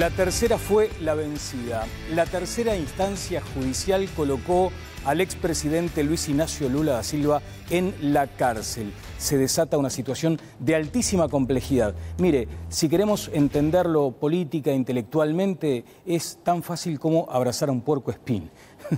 La tercera fue la vencida. La tercera instancia judicial colocó al expresidente Luis Ignacio Lula da Silva en la cárcel. Se desata una situación de altísima complejidad. Mire, si queremos entenderlo política e intelectualmente, es tan fácil como abrazar a un puercoespín.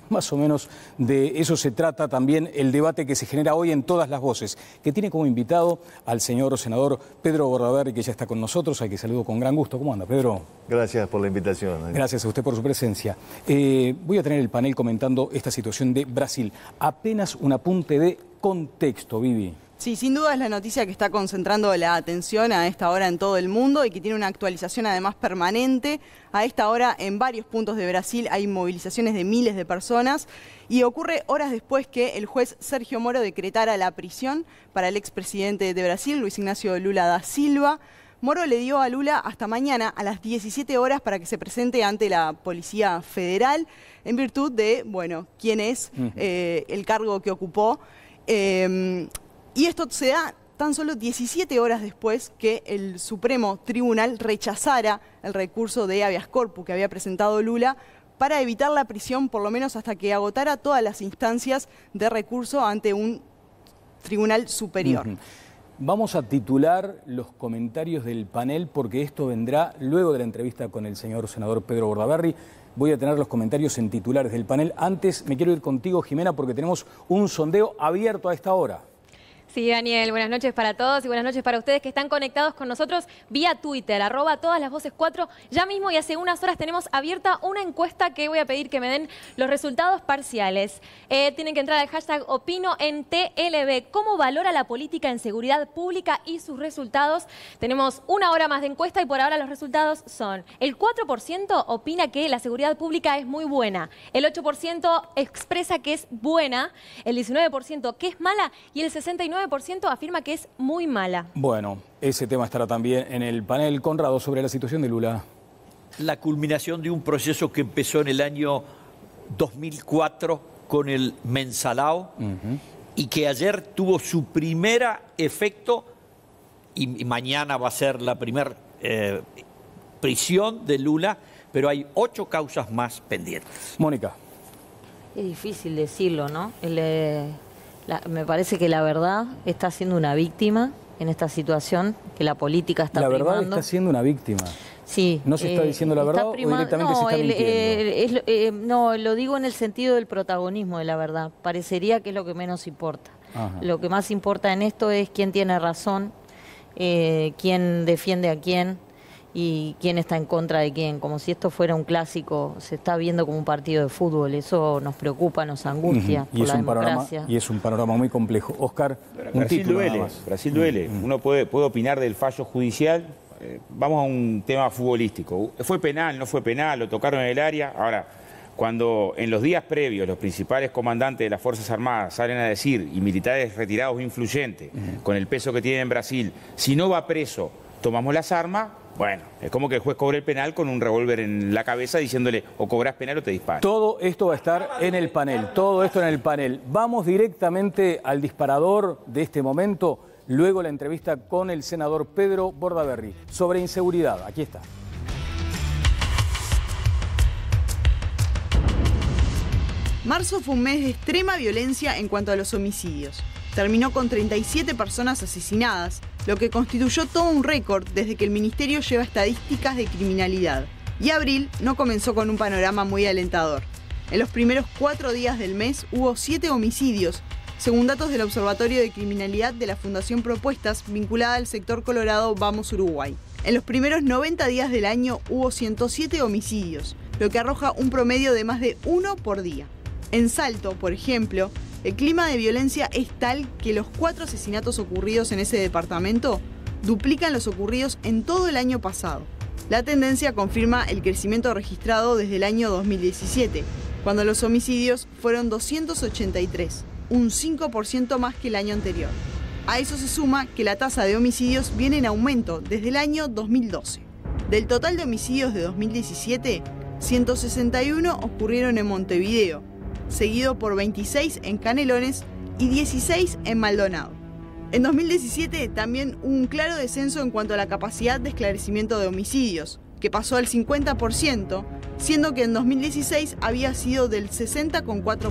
Más o menos de eso se trata también el debate que se genera hoy en Todas las Voces, que tiene como invitado al señor senador Pedro Bordaberry, que ya está con nosotros, al que saludo con gran gusto. ¿Cómo anda, Pedro? Gracias por la invitación. Gracias a usted por su presencia. Voy a tener el panel comentando esta situación de Brasil. Apenas un apunte de contexto, Vivi. Sí, sin duda es la noticia que está concentrando la atención a esta hora en todo el mundo y que tiene una actualización además permanente. A esta hora en varios puntos de Brasil hay movilizaciones de miles de personas y ocurre horas después que el juez Sergio Moro decretara la prisión para el expresidente de Brasil, Luis Ignacio Lula da Silva. Moro le dio a Lula hasta mañana a las 17 horas para que se presente ante la Policía Federal en virtud de, bueno, quién es, el cargo que ocupó. Y esto se da tan solo 17 horas después que el Supremo Tribunal rechazara el recurso de habeas corpus que había presentado Lula para evitar la prisión por lo menos hasta que agotara todas las instancias de recurso ante un tribunal superior. Vamos a titular los comentarios del panel porque esto vendrá luego de la entrevista con el señor senador Pedro Bordaberry. Voy a tener los comentarios en titulares del panel. Antes me quiero ir contigo, Jimena, porque tenemos un sondeo abierto a esta hora. Sí, Daniel, buenas noches para todos y buenas noches para ustedes que están conectados con nosotros vía Twitter, @TodasLasVoces4. Ya mismo y hace unas horas tenemos abierta una encuesta que voy a pedir que me den los resultados parciales. Tienen que entrar al hashtag Opino en TLB. ¿Cómo valora la política en seguridad pública y sus resultados? Tenemos una hora más de encuesta y por ahora los resultados son: el 4% opina que la seguridad pública es muy buena, el 8% expresa que es buena, el 19% que es mala y el 69% afirma que es muy mala. Bueno, ese tema estará también en el panel. Conrado, sobre la situación de Lula. La culminación de un proceso que empezó en el año 2004 con el Mensalao y que ayer tuvo su primer efecto y mañana va a ser la primera prisión de Lula, pero hay 8 causas más pendientes. Mónica. Es difícil decirlo, ¿no? Me parece que la verdad está siendo una víctima en esta situación, que la política está primando. La verdad está siendo una víctima. Sí. ¿No se está diciendo la verdad o directamente se está mintiendo? No, lo digo en el sentido del protagonismo de la verdad. Parecería que es lo que menos importa. Ajá. Lo que más importa en esto es quién tiene razón, quién defiende a quién y quién está en contra de quién, como si esto fuera un clásico. Se está viendo como un partido de fútbol, eso nos preocupa, nos angustia por la democracia. Y es un panorama muy complejo. Oscar, un título nada más. Brasil duele. Uno puede opinar del fallo judicial. Vamos a un tema futbolístico. ¿Fue penal, no fue penal? ¿Lo tocaron en el área? Ahora, cuando en los días previos los principales comandantes de las Fuerzas Armadas salen a decir, y militares retirados influyentes, con el peso que tienen en Brasil, si no va preso, tomamos las armas. Bueno, es como que el juez cobre el penal con un revólver en la cabeza diciéndole o cobras penal o te disparas. Todo esto va a estar en el panel, todo esto en el panel. Vamos directamente al disparador de este momento, luego la entrevista con el senador Pedro Bordaberry sobre inseguridad. Aquí está. Marzo fue un mes de extrema violencia en cuanto a los homicidios. Terminó con 37 personas asesinadas, lo que constituyó todo un récord desde que el Ministerio lleva estadísticas de criminalidad. Y abril no comenzó con un panorama muy alentador. En los primeros 4 días del mes hubo 7 homicidios, según datos del Observatorio de Criminalidad de la Fundación Propuestas, vinculada al sector Colorado Vamos Uruguay. En los primeros 90 días del año hubo 107 homicidios, lo que arroja un promedio de más de 1 por día. En Salto, por ejemplo, el clima de violencia es tal que los 4 asesinatos ocurridos en ese departamento duplican los ocurridos en todo el año pasado. La tendencia confirma el crecimiento registrado desde el año 2017, cuando los homicidios fueron 283, un 5% más que el año anterior. A eso se suma que la tasa de homicidios viene en aumento desde el año 2012. Del total de homicidios de 2017, 161 ocurrieron en Montevideo, seguido por 26 en Canelones y 16 en Maldonado. En 2017 también hubo un claro descenso en cuanto a la capacidad de esclarecimiento de homicidios, que pasó al 50%, siendo que en 2016 había sido del 60,4%.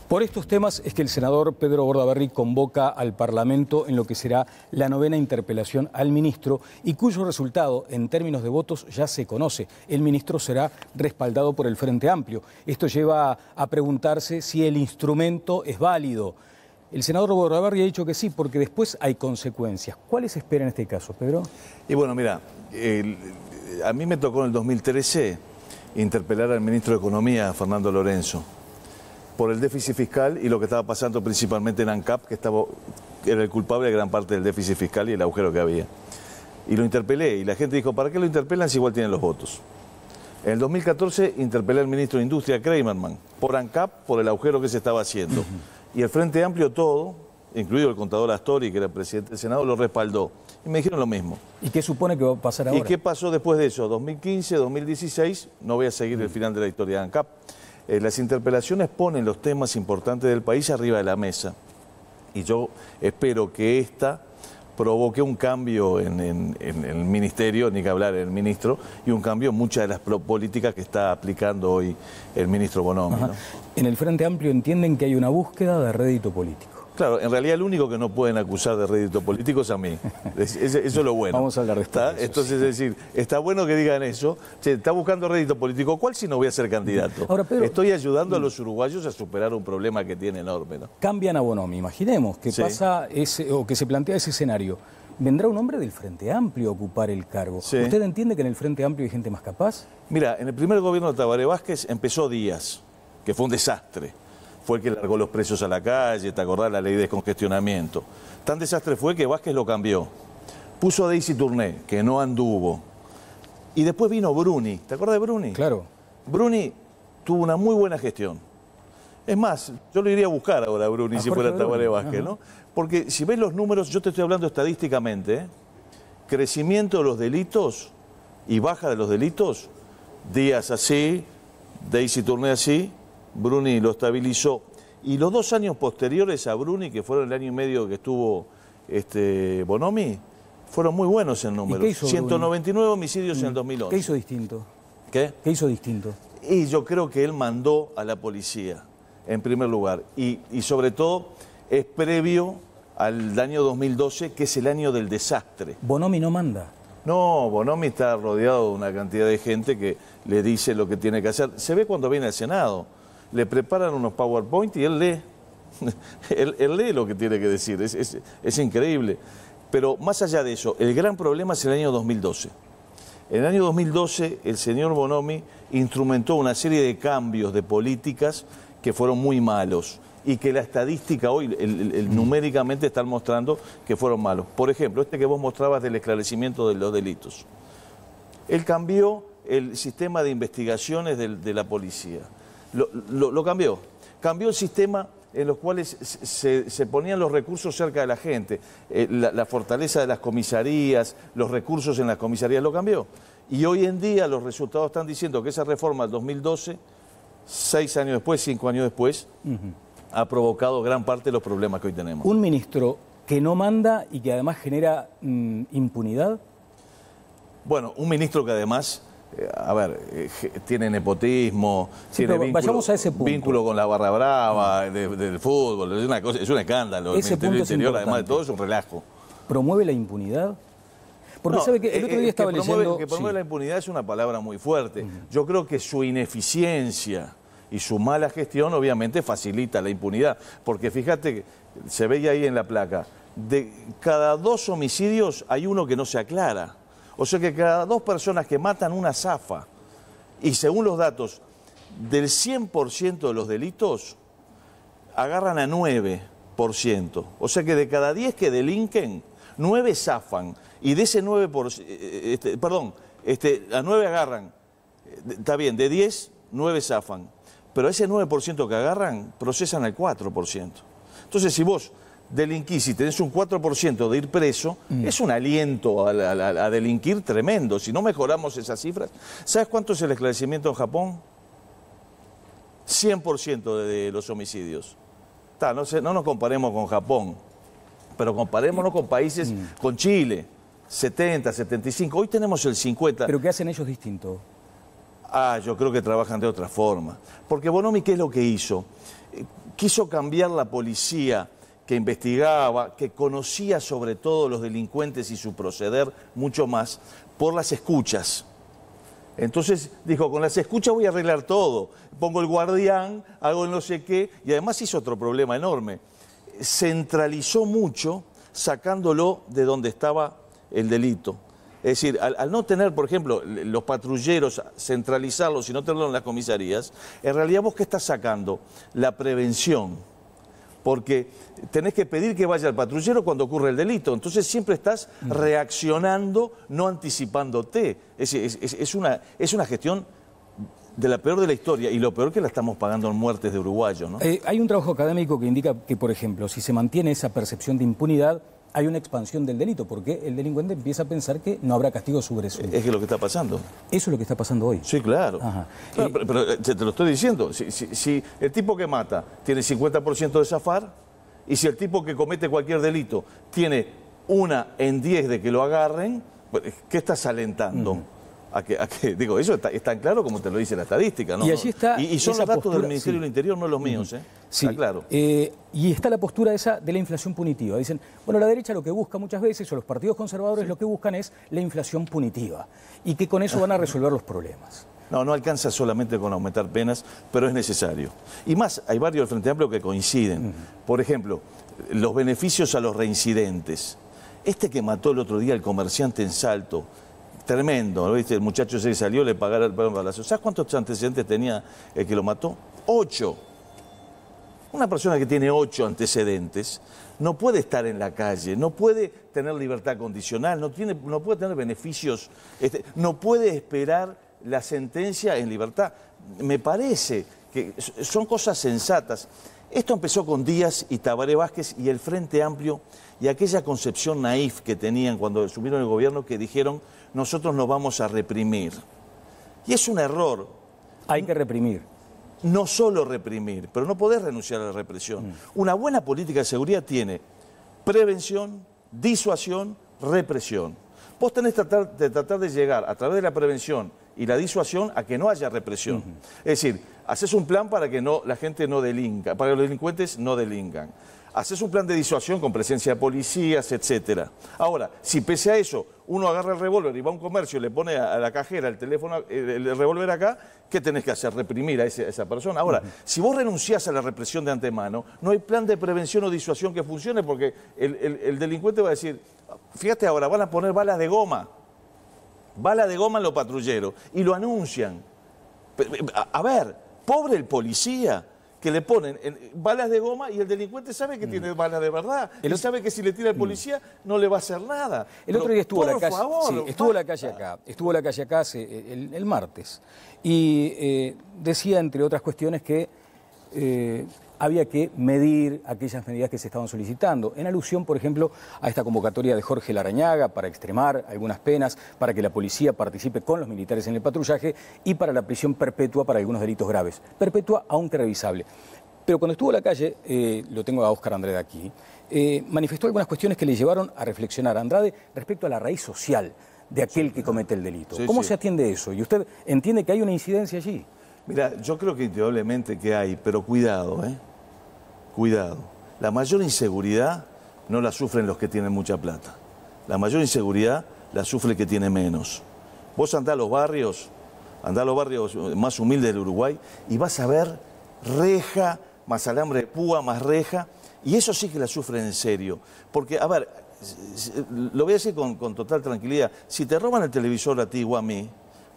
Por estos temas es que el senador Pedro Bordaberry convoca al Parlamento en lo que será la 9ª interpelación al ministro y cuyo resultado, en términos de votos, ya se conoce. El ministro será respaldado por el Frente Amplio. Esto lleva a preguntarse si el instrumento es válido. El senador Bordaberry ha dicho que sí, porque después hay consecuencias. ¿Cuáles espera en este caso, Pedro? Y bueno, mira, a mí me tocó en el 2013 interpelar al ministro de Economía, Fernando Lorenzo, por el déficit fiscal y lo que estaba pasando principalmente en ANCAP, que era el culpable de gran parte del déficit fiscal y el agujero que había. Y lo interpelé, y la gente dijo, ¿para qué lo interpelan si igual tienen los votos? En el 2014 interpelé al ministro de Industria, Kramerman, por ANCAP, por el agujero que se estaba haciendo. Y el Frente Amplio todo, incluido el contador Astori, que era presidente del Senado, lo respaldó. Y me dijeron lo mismo. ¿Y qué supone que va a pasar ahora? ¿Y qué pasó después de eso? 2015, 2016, no voy a seguir el final de la historia de ANCAP. Las interpelaciones ponen los temas importantes del país arriba de la mesa. Y yo espero que esta provoque un cambio en el ministerio, ni que hablar el ministro, y un cambio en muchas de las políticas que está aplicando hoy el ministro Bonomi, ¿no? En el Frente Amplio entienden que hay una búsqueda de rédito político. Claro, en realidad el único que no pueden acusar de rédito político es a mí. Eso es lo bueno. Vamos a hablar de esto. Entonces, es decir, está bueno que digan eso. Che, está buscando rédito político. ¿Cuál si no voy a ser candidato? Ahora, Pedro, estoy ayudando a los uruguayos a superar un problema que tiene enorme, ¿no? Cambian a Bonomi. Imaginemos que pasa o que se plantea ese escenario. ¿Vendrá un hombre del Frente Amplio a ocupar el cargo? Sí. ¿Usted entiende que en el Frente Amplio hay gente más capaz? Mira, en el primer gobierno de Tabaré Vázquez empezó Díaz, que fue un desastre. Fue el que largó los precios a la calle, ¿te acordás? La ley de descongestionamiento. Tan desastre fue que Vázquez lo cambió. Puso a Daisy Tourné, que no anduvo. Y después vino Bruni. ¿Te acordás de Bruni? Claro. Bruni tuvo una muy buena gestión. Es más, yo lo iría a buscar ahora a Bruni si fuera Tabaré Vázquez, ¿no? Porque si ves los números, yo te estoy hablando estadísticamente, ¿eh? Crecimiento de los delitos y baja de los delitos, Díaz así, Daisy Tourné así, Bruni lo estabilizó. Y los 2 años posteriores a Bruni, que fueron el año y medio que estuvo Bonomi, fueron muy buenos en números. 199 homicidios en el 2011. ¿Qué hizo distinto? ¿Qué? ¿Qué hizo distinto? Y yo creo que él mandó a la policía, en primer lugar. Y sobre todo es previo al año 2012, que es el año del desastre. ¿Bonomi no manda? No, Bonomi está rodeado de una cantidad de gente que le dice lo que tiene que hacer. Se ve cuando viene al Senado. Le preparan unos PowerPoint y él lee. él lee lo que tiene que decir. Es increíble. Pero más allá de eso, el gran problema es el año 2012. En el año 2012, el señor Bonomi instrumentó una serie de cambios de políticas que fueron muy malos y que la estadística hoy, numéricamente, están mostrando que fueron malos. Por ejemplo, que vos mostrabas del esclarecimiento de los delitos. Él cambió el sistema de investigaciones de la policía. Lo cambió. Cambió el sistema en los cuales se ponían los recursos cerca de la gente. La fortaleza de las comisarías, los recursos en las comisarías, lo cambió. Y hoy en día los resultados están diciendo que esa reforma del 2012, 6 años después, 5 años después, ha provocado gran parte de los problemas que hoy tenemos. Un ministro que no manda y que además genera impunidad. Bueno, un ministro que además... tiene nepotismo, tiene vínculo con la barra brava del fútbol, es un escándalo. El Ministerio del Interior, además de todo, es un relajo. ¿Promueve la impunidad? Porque sabe que el otro día estaba leyendo... Que promueve la impunidad es una palabra muy fuerte. Yo creo que su ineficiencia y su mala gestión obviamente facilita la impunidad. Porque fíjate, que se veía ahí en la placa, de cada 2 homicidios hay uno que no se aclara. O sea que cada 2 personas que matan una zafa, y según los datos, del 100% de los delitos, agarran a 9%. O sea que de cada 10 que delinquen, 9 zafan. Y de ese 9%, a 9 agarran. Está bien, de 10, 9 zafan. Pero ese 9% que agarran, procesan al 4%. Entonces, si vos delinquís y tenés un 4% de ir preso, es un aliento a delinquir tremendo. Si no mejoramos esas cifras, ¿sabes cuánto es el esclarecimiento en Japón? 100% de los homicidios. No nos comparemos con Japón. Pero comparémonos con países, con Chile, 70, 75. Hoy tenemos el 50. ¿Pero qué hacen ellos distinto? Yo creo que trabajan de otra forma. Porque Bonomi, ¿qué es lo que hizo? Quiso cambiar la policía que investigaba, que conocía sobre todo los delincuentes y su proceder mucho más, por las escuchas. Entonces dijo, con las escuchas voy a arreglar todo. Pongo el guardián, hago el no sé qué, y además hizo otro problema enorme. Centralizó mucho, sacándolo de donde estaba el delito. Es decir, al no tener, por ejemplo, los patrulleros, centralizarlos y no tenerlos en las comisarías, en realidad vos ¿qué estás sacando? La prevención. Porque tenés que pedir que vaya el patrullero cuando ocurre el delito. Entonces siempre estás reaccionando, no anticipándote. Es una gestión de la peor de la historia, y lo peor que la estamos pagando en muertes de uruguayos, ¿no? Hay un trabajo académico que indica que, por ejemplo, si se mantiene esa percepción de impunidad, hay una expansión del delito, porque el delincuente empieza a pensar que no habrá castigo sobre eso. Es que es lo que está pasando. Eso es lo que está pasando hoy. Sí, claro. Claro, pero te lo estoy diciendo. Si el tipo que mata tiene 50% de zafar, y si el tipo que comete cualquier delito tiene 1 en 10 de que lo agarren, ¿qué estás alentando? A que, digo, eso es tan claro como te lo dice la estadística, ¿no? Y allí está y son esa los datos postura, del Ministerio del Interior, no los míos, ¿eh? Sí. Está claro. Y está la postura esa de la inflación punitiva. Dicen, bueno, la derecha lo que busca muchas veces, o los partidos conservadores lo que buscan es la inflación punitiva, y que con eso van a resolver los problemas. No alcanza solamente con aumentar penas, pero es necesario. Y más, hay varios del Frente Amplio que coinciden. Por ejemplo, los beneficios a los reincidentes. Este que mató el otro día al comerciante en Salto, tremendo, ¿no? ¿Viste? El muchacho ese salió, le pagaron el balazo. ¿Sabes cuántos antecedentes tenía el que lo mató? 8. Una persona que tiene 8 antecedentes no puede estar en la calle, no puede tener libertad condicional, no puede tener beneficios, no puede esperar la sentencia en libertad. Me parece que son cosas sensatas. Esto empezó con Díaz y Tabaré Vázquez y el Frente Amplio, y aquella concepción naif que tenían cuando asumieron el gobierno, que dijeron, nosotros nos vamos a reprimir. Y es un error. Hay que reprimir. No solo reprimir, pero no podés renunciar a la represión. Una buena política de seguridad tiene prevención, disuasión, represión. Vos tenés que tratar de llegar a través de la prevención y la disuasión a que no haya represión. Es decir, haces un plan para que la gente no delinca, para que los delincuentes no delincan. Haces un plan de disuasión con presencia de policías, etcétera. Ahora, si pese a eso uno agarra el revólver y va a un comercio y le pone a la cajera el teléfono, el revólver acá, ¿qué tenés que hacer? Reprimir a esa persona. Ahora, si vos renunciás a la represión de antemano, no hay plan de prevención o disuasión que funcione, porque el delincuente va a decir, fíjate ahora, van a poner balas de goma en los patrulleros, y lo anuncian. A ver, pobre el policía, que le ponen balas de goma, y el delincuente sabe que tiene balas de verdad. Él sabe que si le tira al policía no le va a hacer nada. El otro día estuvo por la calle, favor, sí, estuvo la calle acá el martes, y decía, entre otras cuestiones, que había que medir aquellas medidas que se estaban solicitando, en alusión, por ejemplo, a esta convocatoria de Jorge Larañaga para extremar algunas penas, para que la policía participe con los militares en el patrullaje, y para la prisión perpetua para algunos delitos graves. Perpetua, aunque revisable. Pero cuando estuvo en la calle, lo tengo a Óscar Andrade aquí, manifestó algunas cuestiones que le llevaron a reflexionar a Andrade respecto a la raíz social de aquel que comete el delito. ¿Cómo se atiende eso? ¿Y usted entiende que hay una incidencia allí? Mira, yo creo que indudablemente que hay, pero cuidado, cuidado. La mayor inseguridad no la sufren los que tienen mucha plata. La mayor inseguridad la sufre el que tiene menos. Vos andá a los barrios más humildes del Uruguay, y vas a ver reja, más alambre de púa, más reja, y eso sí que la sufren en serio. Porque, a ver, lo voy a decir con total tranquilidad, si te roban el televisor a ti o a mí,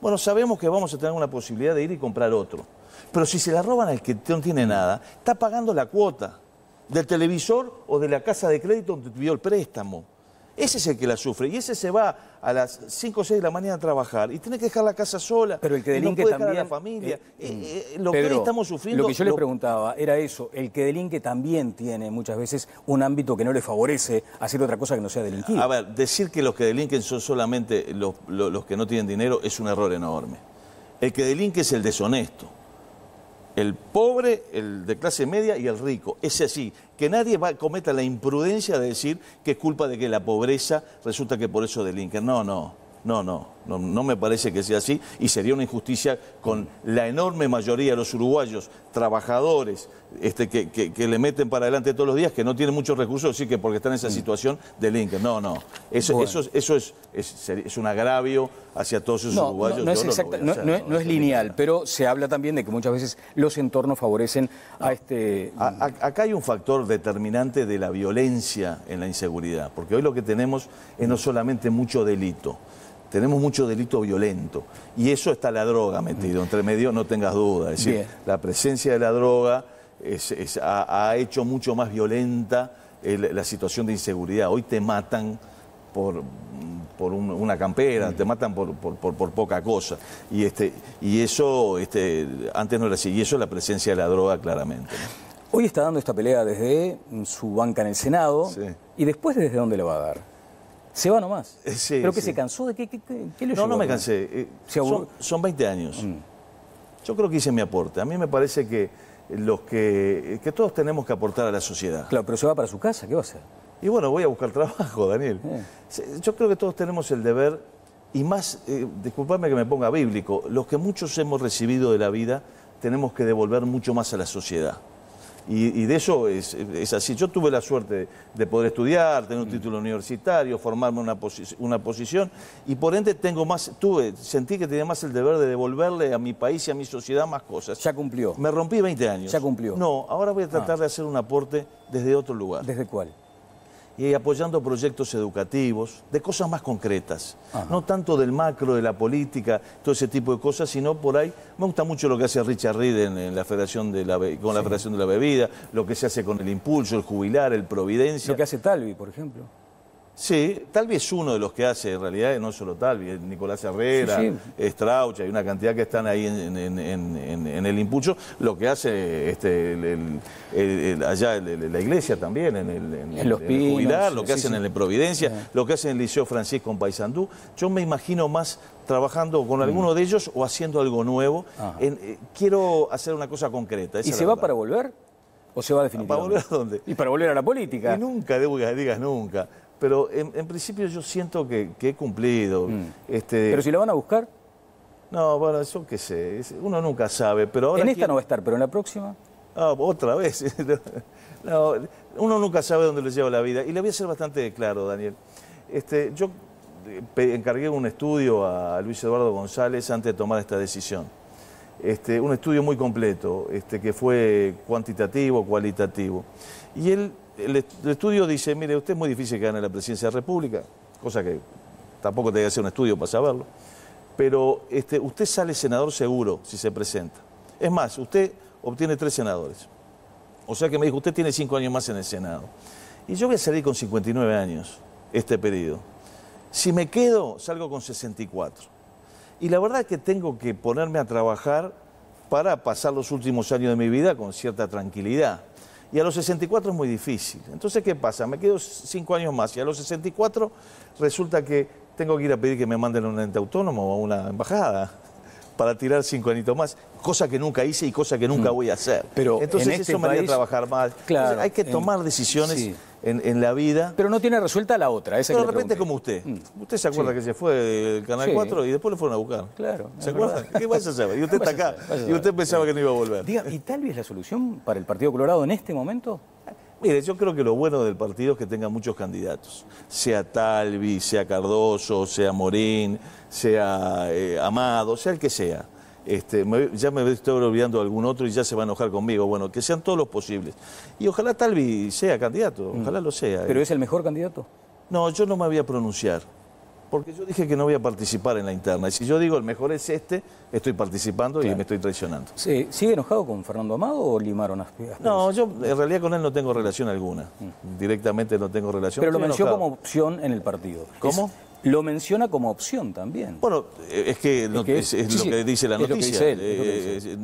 bueno, sabemos que vamos a tener una posibilidad de ir y comprar otro. Pero si se la roban al que no tiene nada, está pagando la cuota del televisor o de la casa de crédito donde pidió el préstamo. Ese es el que la sufre, y ese se va a las 5 o 6 de la mañana a trabajar y tiene que dejar la casa sola. Pero el que delinque no puede también, dejar a la familia. Lo Pedro, que hoy estamos sufriendo. Lo que yo le preguntaba era eso: el que delinque también tiene muchas veces un ámbito que no le favorece hacer otra cosa que no sea delinquir. A ver, decir que los que delinquen son solamente los que no tienen dinero es un error enorme. El que delinque es el deshonesto. el pobre, el de clase media y el rico. Es así, que nadie cometa la imprudencia de decir que es culpa de que la pobreza resulta que por eso delinquen. No me parece que sea así y sería una injusticia con la enorme mayoría de los uruguayos, trabajadores, que le meten para adelante todos los días, que no tienen muchos recursos, decir que porque están en esa situación delinquen. Eso es un agravio hacia todos esos uruguayos. No es lineal, pero se habla también de que muchas veces los entornos favorecen a este... Acá hay un factor determinante de la violencia en la inseguridad, porque hoy lo que tenemos es no solamente mucho delito, tenemos mucho delito violento, y eso está la droga metido entre medio, no tengas duda. Es decir, la presencia de la droga ha hecho mucho más violenta la situación de inseguridad. Hoy te matan por una campera, te matan por poca cosa. Y eso antes no era así, y eso es la presencia de la droga claramente, ¿no? Hoy está dando esta pelea desde su banca en el Senado, y después ¿desde dónde le va a dar? Se va nomás. ¿Pero que se cansó de qué le llevó? No me cansé. Son 20 años. Yo creo que hice mi aporte. A mí me parece que todos tenemos que aportar a la sociedad. Claro, pero se va para su casa, ¿qué va a hacer? Y bueno, voy a buscar trabajo, Daniel. Yo creo que todos tenemos el deber, y más, disculpadme que me ponga bíblico, los que muchos hemos recibido de la vida, tenemos que devolver mucho más a la sociedad. Y de eso es así. Yo tuve la suerte de poder estudiar, tener un título universitario, formarme una posición, y por ende sentí que tenía más el deber de devolverle a mi país y a mi sociedad más cosas. Ya cumplió. Me rompí 20 años. Ya cumplió. No, ahora voy a tratar de hacer un aporte desde otro lugar. ¿Desde cuál? Y apoyando proyectos educativos, de cosas más concretas. No tanto del macro, de la política, todo ese tipo de cosas, sino por ahí. Me gusta mucho lo que hace Richard Reed en la Federación la Federación de la Bebida, lo que se hace con el Impulso, el Jubilar, el Providencia. Lo que hace Talvi, por ejemplo. Sí, Talvi es uno de los que hace, en realidad no solo Talvi, es Nicolás Herrera, Strauch, hay una cantidad que están ahí en el Impulso, lo que hace allá la iglesia también, en los Pinos, el Jubilar, lo que hacen en la Providencia, lo que hacen en el Liceo Francisco en Paysandú. Yo me imagino más trabajando con alguno de ellos o haciendo algo nuevo. Quiero hacer una cosa concreta. ¿Y se va para volver? ¿O se va definitivamente? ¿Para volver a dónde? Y para volver a la política. Y nunca, digas nunca. Pero en principio yo siento que he cumplido. ¿Pero si la van a buscar? No, bueno, eso qué sé. Uno nunca sabe. Pero ahora en esta no va a estar, pero en la próxima. Otra vez. No, uno nunca sabe dónde le lleva la vida. Y le voy a ser bastante claro, Daniel. Yo encargué un estudio a Luis Eduardo González antes de tomar esta decisión. Un estudio muy completo, que fue cuantitativo, cualitativo. Y el estudio dice, mire, usted es muy difícil que gane la presidencia de la República, cosa que tampoco te hay que hacer un estudio para saberlo, pero usted sale senador seguro si se presenta. Es más, usted obtiene 3 senadores. O sea que me dijo, usted tiene 5 años más en el Senado. Y yo voy a salir con 59 años este periodo. Si me quedo, salgo con 64. Y la verdad es que tengo que ponerme a trabajar para pasar los últimos años de mi vida con cierta tranquilidad. Y a los 64 es muy difícil. Entonces, ¿qué pasa? Me quedo 5 años más y a los 64 resulta que tengo que ir a pedir que me manden a un ente autónomo o a una embajada para tirar 5 añitos más, cosa que nunca hice y cosa que nunca voy a hacer. Pero entonces eso me haría trabajar más. Claro, entonces, hay que tomar decisiones en la vida. Pero no tiene resuelta la otra. Esa pero de repente como usted. Usted se acuerda que se fue del Canal 4 y después lo fueron a buscar. Claro. ¿Se acuerda? ¿Qué vas a saber? Y usted está acá. Y usted pensaba que no iba a volver. Diga, ¿y Talvi es la solución para el Partido Colorado en este momento? Mire, yo creo que lo bueno del partido es que tenga muchos candidatos. Sea Talvi, sea Cardoso, sea Morín, sea Amado, sea el que sea. Ya me estoy olvidando de algún otro y ya se va a enojar conmigo. Bueno, que sean todos los posibles. Y ojalá Talvi sea candidato, ojalá lo sea. ¿Pero es el mejor candidato? No, yo no me voy a pronunciar, porque yo dije que no voy a participar en la interna. Y si yo digo el mejor es estoy participando y me estoy traicionando. Sí. ¿Sigue enojado con Fernando Amado o limaron asperezas? No, yo en realidad con él no tengo relación alguna. Directamente no tengo relación. Pero lo mencionó como opción en el partido. ¿Cómo? Lo menciona como opción también. Bueno, es lo que dice la noticia.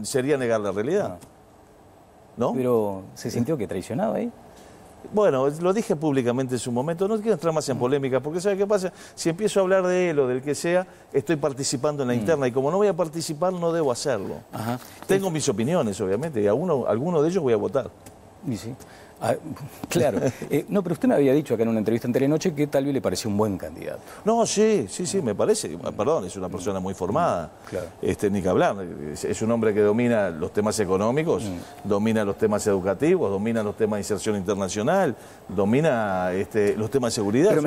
Sería negar la realidad. ¿No? Pero ¿se sintió que traicionaba ahí? Bueno, lo dije públicamente en su momento, no quiero entrar más en polémica, porque ¿sabe qué pasa? Si empiezo a hablar de él o del que sea, estoy participando en la interna, y como no voy a participar, no debo hacerlo. Ajá. Tengo mis opiniones, obviamente, y a alguno de ellos voy a votar. Y sí. Ah, claro. No, pero usted me había dicho acá en una entrevista en Telenoche que tal vez le pareció un buen candidato. No, sí, me parece. Perdón, es una persona muy formada. Claro. Ni que hablar. Es un hombre que domina los temas económicos, domina los temas educativos, domina los temas de inserción internacional, domina los temas de seguridad. Pero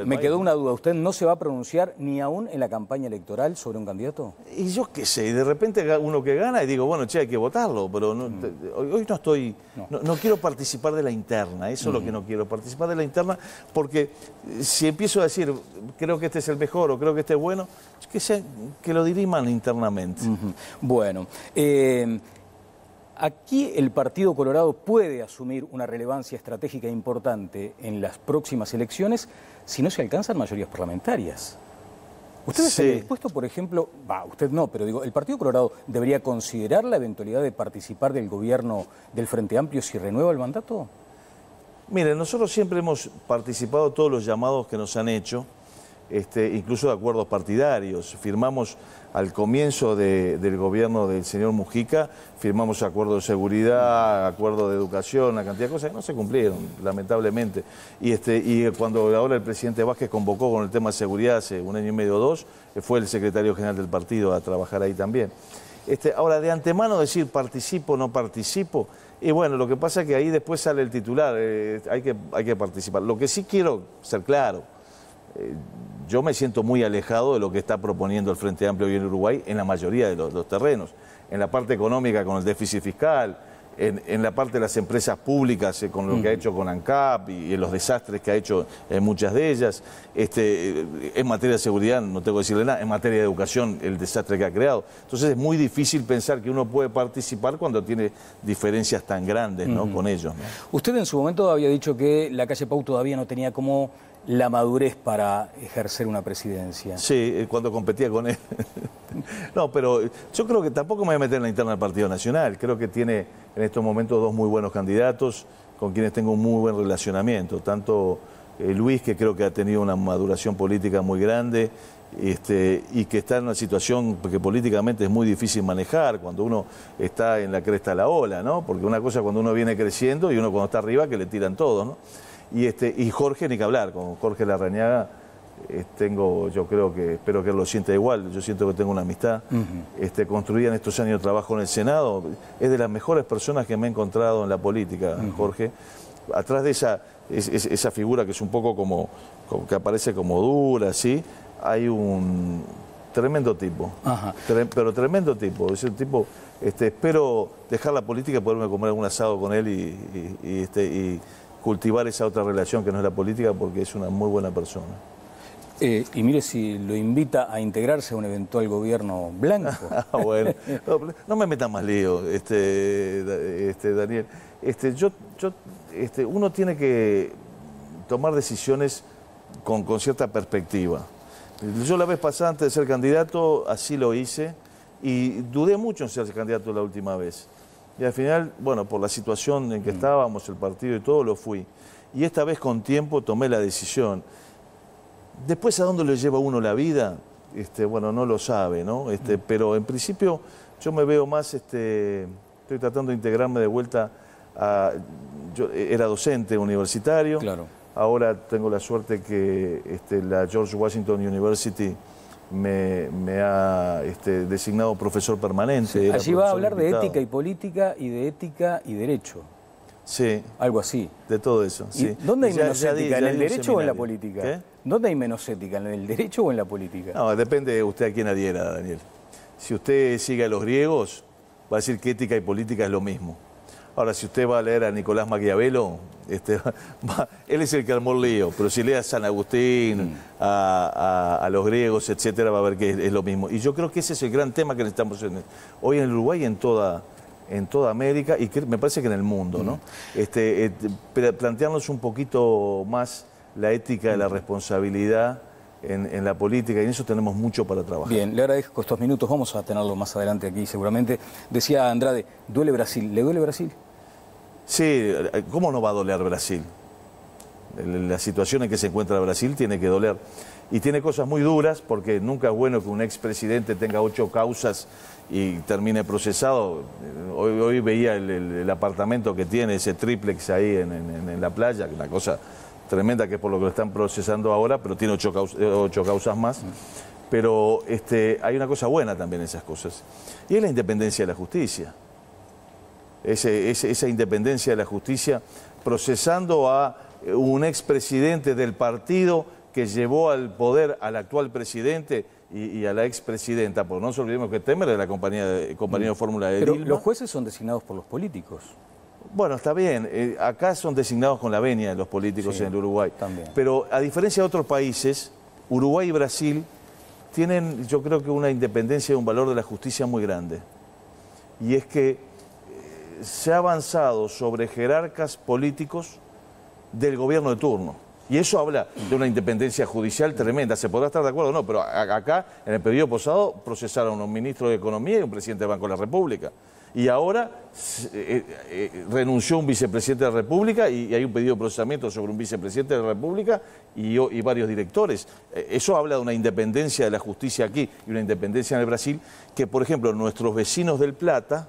me quedó una duda. ¿Usted no se va a pronunciar ni aún en la campaña electoral sobre un candidato? Y yo qué sé, y de repente uno que gana y digo, bueno, che, hay que votarlo, pero hoy no estoy... No quiero participar de la interna, eso es lo que no quiero, participar de la interna, porque si empiezo a decir, creo que este es el mejor o creo que este es bueno, que lo diriman internamente. Bueno, aquí el Partido Colorado puede asumir una relevancia estratégica importante en las próximas elecciones si no se alcanzan mayorías parlamentarias. ¿Usted estaría dispuesto, por ejemplo, usted no, pero digo, el Partido Colorado debería considerar la eventualidad de participar del gobierno del Frente Amplio si renueva el mandato? Mire, nosotros siempre hemos participado de todos los llamados que nos han hecho, incluso de acuerdos partidarios. Firmamos al comienzo del gobierno del señor Mujica, firmamos acuerdos de seguridad, acuerdos de educación, una cantidad de cosas que no se cumplieron, lamentablemente. Y cuando ahora el presidente Vázquez convocó con el tema de seguridad hace 1 año y medio o 2, fue el secretario general del partido a trabajar ahí también. Ahora, de antemano decir participo o no participo, y bueno, lo que pasa es que ahí después sale el titular, hay que participar. Lo que sí quiero ser claro, yo me siento muy alejado de lo que está proponiendo el Frente Amplio hoy en Uruguay en la mayoría de los terrenos. En la parte económica con el déficit fiscal, en la parte de las empresas públicas con lo que ha hecho con ANCAP y en los desastres que ha hecho en muchas de ellas. En materia de seguridad no tengo que decirle nada, en materia de educación el desastre que ha creado. Entonces es muy difícil pensar que uno puede participar cuando tiene diferencias tan grandes, ¿no? Con ellos, ¿no? Usted en su momento había dicho que la calle Pau todavía no tenía como la madurez para ejercer una presidencia. Sí, cuando competía con él. No, pero yo creo que tampoco me voy a meter en la interna del Partido Nacional. Creo que tiene en estos momentos 2 muy buenos candidatos con quienes tengo un muy buen relacionamiento. Tanto Luis, que creo que ha tenido una maduración política muy grande, y que está en una situación que políticamente es muy difícil manejar cuando uno está en la cresta de la ola, ¿no? Porque una cosa es cuando uno viene creciendo y uno cuando está arriba que le tiran todo, ¿no? Y Jorge, ni que hablar, con Jorge Larrañaga yo creo que, espero que él lo sienta igual, yo siento que tengo una amistad construida en estos años de trabajo en el Senado, es de las mejores personas que me he encontrado en la política, Jorge. Atrás de esa figura que es un poco como que aparece como dura, ¿sí? Hay un tremendo tipo, pero tremendo tipo, es un tipo, espero dejar la política y poderme comer algún asado con él y cultivar esa otra relación que no es la política, porque es una muy buena persona. Y mire si lo invita a integrarse a un eventual gobierno blanco. Bueno, no me metan más lío, Daniel. Uno tiene que tomar decisiones con cierta perspectiva. Yo la vez pasada, antes de ser candidato, así lo hice, y dudé mucho en ser candidato la última vez. Y al final, bueno, por la situación en que estábamos, el partido y todo, lo fui. Y esta vez con tiempo tomé la decisión. Después, ¿a dónde le lleva a uno la vida? Bueno, no lo sabe, ¿no? Pero en principio yo me veo más, estoy tratando de integrarme de vuelta yo era docente universitario. Claro. Ahora tengo la suerte que la George Washington University me ha designado profesor permanente. Sí. Allí va a hablar de ética y política y de ética y derecho. Sí. Algo así. De todo eso, sí. ¿Dónde hay menos ética, en el derecho o en la política? ¿Qué? ¿Dónde hay menos ética, en el derecho o en la política? No, depende de usted a quién adhiera, Daniel. Si usted sigue a los griegos, va a decir que ética y política es lo mismo. Ahora, si usted va a leer a Nicolás Maquiavelo, él es el que armó el lío, pero si lee a San Agustín, a los griegos, etcétera, va a ver que es lo mismo. Y yo creo que ese es el gran tema que necesitamos hoy en el Uruguay y en toda América, y que me parece que en el mundo, ¿no? Plantearnos un poquito más la ética de la responsabilidad en la política, y en eso tenemos mucho para trabajar. Bien, le agradezco estos minutos, vamos a tenerlo más adelante aquí seguramente. Decía Andrade, ¿duele Brasil? ¿Le duele Brasil? Sí, ¿cómo no va a doler Brasil? La situación en que se encuentra Brasil tiene que doler. Y tiene cosas muy duras, porque nunca es bueno que un expresidente tenga 8 causas y termine procesado. Hoy veía el apartamento que tiene, ese triplex ahí en la playa, una cosa tremenda, que es por lo que lo están procesando ahora, pero tiene 8 causas más. Pero hay una cosa buena también en esas cosas, y es la independencia de la justicia. Esa independencia de la justicia procesando a un expresidente del partido que llevó al poder al actual presidente y a la expresidenta, porque no nos olvidemos que Temer es la compañía de Fórmula de Pero Dilma. los jueces son designados por los políticos. Bueno, está bien. Acá son designados con la venia los políticos en el Uruguay. También. Pero a diferencia de otros países, Uruguay y Brasil tienen, yo creo que una independencia y un valor de la justicia muy grande. Y es que se ha avanzado sobre jerarcas políticos del gobierno de turno. Y eso habla de una independencia judicial tremenda. Se podrá estar de acuerdo o no, pero acá, en el periodo pasado, procesaron a un ministro de Economía y un presidente del Banco de la República. Y ahora renunció un vicepresidente de la República y hay un pedido de procesamiento sobre un vicepresidente de la República y varios directores. Eso habla de una independencia de la justicia aquí y una independencia en el Brasil, que, por ejemplo, nuestros vecinos del Plata,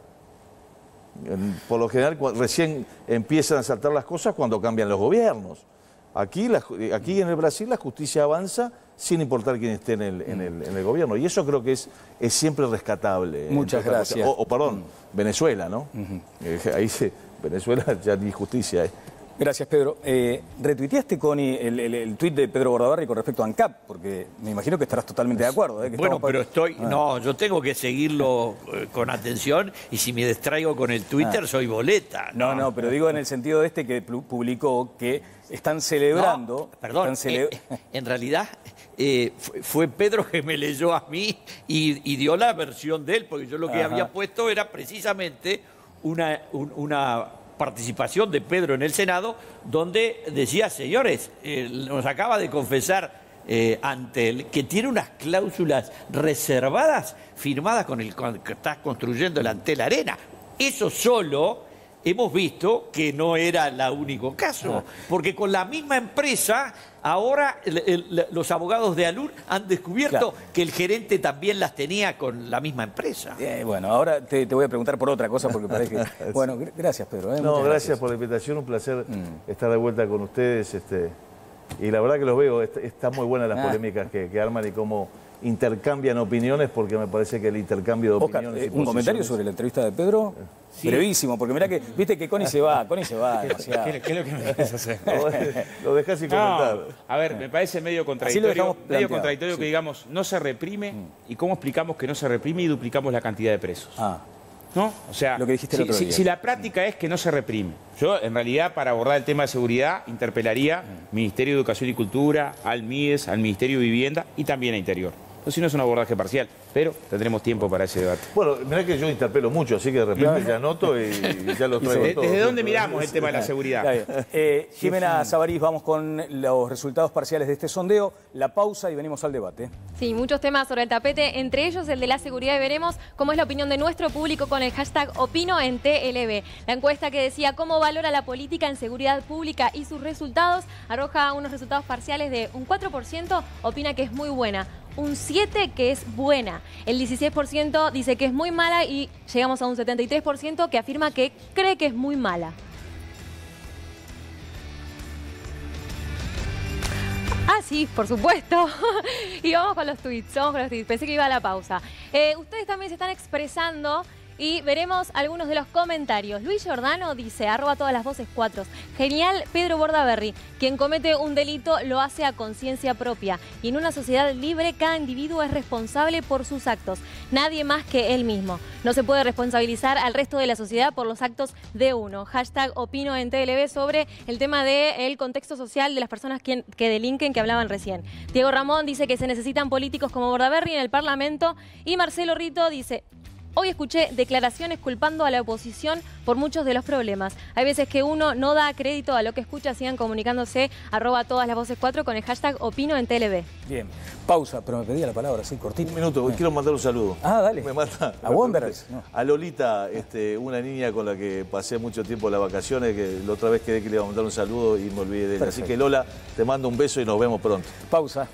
por lo general, recién empiezan a saltar las cosas cuando cambian los gobiernos. Aquí en el Brasil la justicia avanza sin importar quién esté en el gobierno. Y eso creo que es siempre rescatable. Muchas gracias. Perdón, Venezuela, ¿no? Ahí Venezuela ya ni justicia hay. Gracias, Pedro. Retuiteaste, Connie, el tuit de Pedro Bordaberry con respecto a ANCAP, porque me imagino que estarás totalmente de acuerdo. Que bueno, pero no, yo tengo que seguirlo con atención, y si me distraigo con el Twitter soy boleta. No, pero digo en el sentido que publicó que están celebrando... No, perdón, en realidad fue Pedro que me leyó a mí y dio la versión de él, porque yo lo que había puesto era precisamente una participación de Pedro en el Senado, donde decía, señores, nos acaba de confesar ante él que tiene unas cláusulas reservadas firmadas con el que está construyendo el Antel Arena. Eso solo hemos visto que no era el único caso, porque con la misma empresa ahora los abogados de Alur han descubierto que el gerente también las tenía con la misma empresa. Bueno, ahora te voy a preguntar por otra cosa, porque parece que... Bueno, gracias, Pedro. No, gracias por la invitación, un placer estar de vuelta con ustedes. Y la verdad que los veo, están muy buenas las polémicas que arman y cómo intercambian opiniones, porque me parece que el intercambio de opiniones... ¿Un comentario sobre la entrevista de Pedro? Sí. Brevísimo, porque mirá que, viste que Connie se va demasiado. ¿Qué es lo que me querés hacer? Lo dejás sin comentar. A ver, me parece medio contradictorio, que digamos, no se reprime, y cómo explicamos que no se reprime y duplicamos la cantidad de presos. ¿No? O sea, lo que dijiste el otro día. Si la práctica es que no se reprime. Yo, en realidad, para abordar el tema de seguridad, interpelaría al Ministerio de Educación y Cultura, al MIDES, al Ministerio de Vivienda y también a Interior. Entonces, no es un abordaje parcial, pero tendremos tiempo para ese debate. Bueno, mirá que yo interpelo mucho, así que de repente ya anoto y ya lo traigo todo. ¿Desde dónde miramos el tema de la seguridad? Jimena Sabarís, vamos con los resultados parciales de este sondeo, la pausa y venimos al debate. Sí, muchos temas sobre el tapete, entre ellos el de la seguridad, y veremos cómo es la opinión de nuestro público con el hashtag Opino en TLB. La encuesta que decía cómo valora la política en seguridad pública y sus resultados arroja unos resultados parciales de un 4% opina que es muy buena, un 7% que es buena, el 16% dice que es muy mala y llegamos a un 73% que afirma que cree que es muy mala. Ah, sí, por supuesto. Y vamos con los tweets, Pensé que iba a la pausa. Ustedes también se están expresando y veremos algunos de los comentarios. Luis Giordano dice, @todas-las-voces4. Genial Pedro Bordaberry. Quien comete un delito lo hace a conciencia propia. Y en una sociedad libre, cada individuo es responsable por sus actos. Nadie más que él mismo. No se puede responsabilizar al resto de la sociedad por los actos de uno. Hashtag Opino en TLB sobre el tema del contexto social de las personas que delinquen, que hablaban recién. Diego Ramón dice que se necesitan políticos como Bordaberry en el Parlamento. Y Marcelo Rito dice... Hoy escuché declaraciones culpando a la oposición por muchos de los problemas. Hay veces que uno no da crédito a lo que escucha. Sigan comunicándose @todas-las-voces4 con el hashtag Opino en TLB. Bien, pausa, pero me pedía la palabra, así cortito. Un minuto, quiero mandar un saludo. Ah, dale. Me mata. ¿A Wanderers? No. A Lolita, una niña con la que pasé mucho tiempo las vacaciones, que la otra vez quedé que le iba a mandar un saludo y me olvidé de ella. Así que Lola, te mando un beso y nos vemos pronto. Pausa.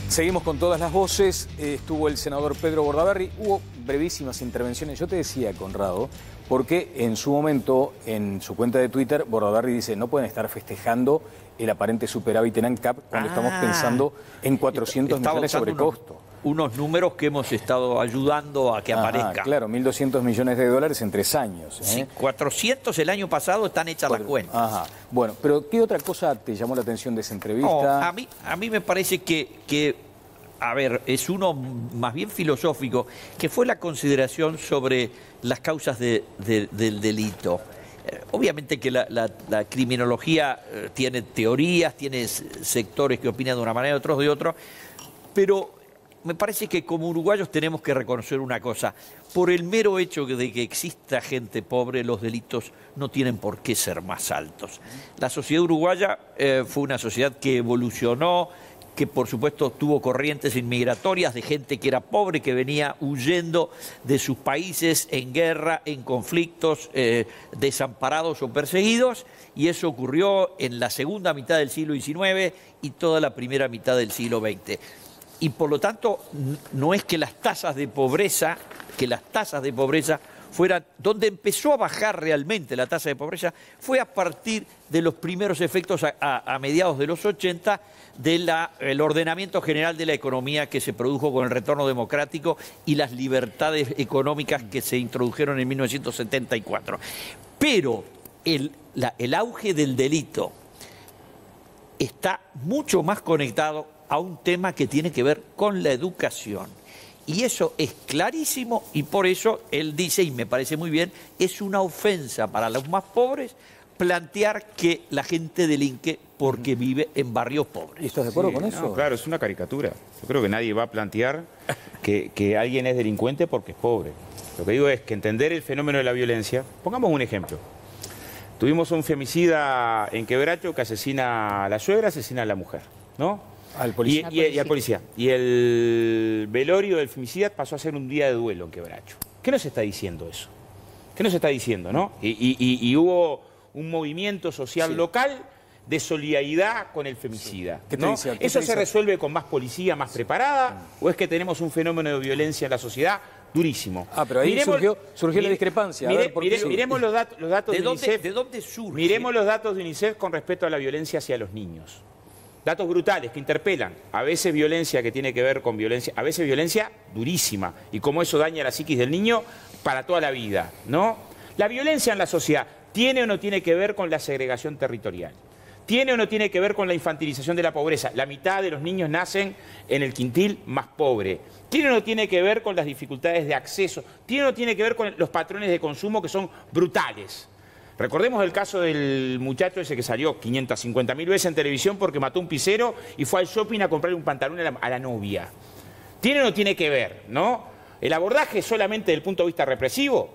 Seguimos con todas las voces. Estuvo el senador Pedro Bordaberry. Hubo brevísimas intervenciones. Yo te decía, Conrado, porque en su momento, en su cuenta de Twitter, Bordaberry dice: no pueden estar festejando el aparente superávit en ANCAP cuando estamos pensando en 400 millones sobre costo. Unos números que hemos estado ayudando a que aparezcan. Claro, 1.200 millones de dólares en 3 años. Sí, 400 el año pasado están hechas las cuentas. Ajá. Bueno, pero ¿qué otra cosa te llamó la atención de esa entrevista? No, a mí me parece que, a ver, es uno más bien filosófico, que fue la consideración sobre las causas del delito. Obviamente que la criminología tiene teorías, tiene sectores que opinan de una manera, otros de otra, pero me parece que como uruguayos tenemos que reconocer una cosa: por el mero hecho de que exista gente pobre, los delitos no tienen por qué ser más altos. La sociedad uruguaya fue una sociedad que evolucionó, que por supuesto tuvo corrientes inmigratorias de gente que era pobre, que venía huyendo de sus países en guerra, en conflictos, desamparados o perseguidos, y eso ocurrió en la segunda mitad del siglo XIX y toda la primera mitad del siglo XX. Y por lo tanto, no es que las tasas de pobreza, fueran, donde empezó a bajar realmente la tasa de pobreza, fue a partir de los primeros efectos a mediados de los 80 del ordenamiento general de la economía que se produjo con el retorno democrático y las libertades económicas que se introdujeron en 1974. Pero el auge del delito está mucho más conectado a un tema que tiene que ver con la educación. Y eso es clarísimo, y por eso él dice, y me parece muy bien, es una ofensa para los más pobres plantear que la gente delinque porque vive en barrios pobres. ¿Y estás de acuerdo con eso? No, claro, es una caricatura. Yo creo que nadie va a plantear que alguien es delincuente porque es pobre. Lo que digo es que entender el fenómeno de la violencia, pongamos un ejemplo. Tuvimos un femicida en Quebracho que asesina a la suegra, asesina a la mujer, ¿no? Al policía. Y al policía. Y el velorio del femicida pasó a ser un día de duelo en Quebracho. ¿Qué nos está diciendo eso? ¿Qué nos está diciendo, no? Y hubo un movimiento social local de solidaridad con el femicida. ¿Qué te ¿no? dice? ¿Eso se resuelve con más policía, más preparada? ¿O es que tenemos un fenómeno de violencia en la sociedad durísimo? Pero ahí surgió la discrepancia. Miremos los datos de UNICEF. ¿De dónde surge? Miremos los datos de UNICEF con respecto a la violencia hacia los niños. Datos brutales que interpelan. A veces violencia que tiene que ver con violencia, a veces violencia durísima. Y cómo eso daña la psiquis del niño para toda la vida, ¿no? La violencia en la sociedad ¿tiene o no tiene que ver con la segregación territorial? ¿Tiene o no tiene que ver con la infantilización de la pobreza? La mitad de los niños nacen en el quintil más pobre. ¿Tiene o no tiene que ver con las dificultades de acceso? ¿Tiene o no tiene que ver con los patrones de consumo que son brutales? Recordemos el caso del muchacho ese que salió 550.000 veces en televisión porque mató a un pisero y fue al shopping a comprarle un pantalón a la novia. ¿Tiene o no tiene que ver, no? El abordaje solamente desde el punto de vista represivo.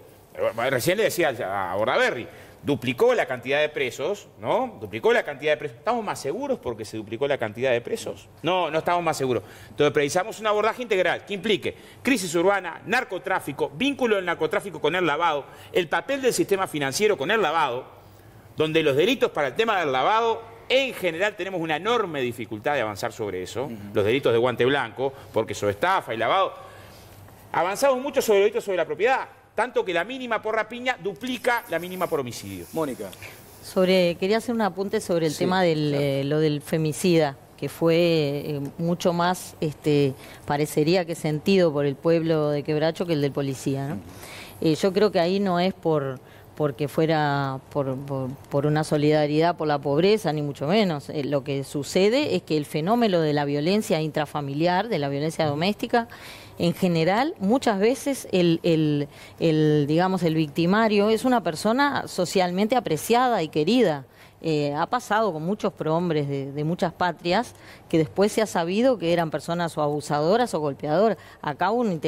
Recién le decía a Bordaberry, duplicó la cantidad de presos, ¿no? Duplicó la cantidad de presos. ¿Estamos más seguros porque se duplicó la cantidad de presos? No, no estamos más seguros. Entonces precisamos un abordaje integral que implique crisis urbana, narcotráfico, vínculo del narcotráfico con el lavado, el papel del sistema financiero con el lavado, donde los delitos para el tema del lavado, en general tenemos una enorme dificultad de avanzar sobre eso, los delitos de guante blanco, porque sobre estafa y lavado. Avanzamos mucho sobre los delitos sobre la propiedad, tanto que la mínima por rapiña duplica la mínima por homicidio. Mónica. Quería hacer un apunte sobre el tema lo del femicida, que fue mucho más, parecería que sentido por el pueblo de Quebracho que el del policía, ¿no? Yo creo que ahí no es por porque fuera por una solidaridad por la pobreza, ni mucho menos. Lo que sucede es que el fenómeno de la violencia intrafamiliar, de la violencia doméstica, en general, muchas veces digamos, el victimario es una persona socialmente apreciada y querida. Ha pasado con muchos prohombres de muchas patrias que después se ha sabido que eran personas o abusadoras o golpeadoras. Acá un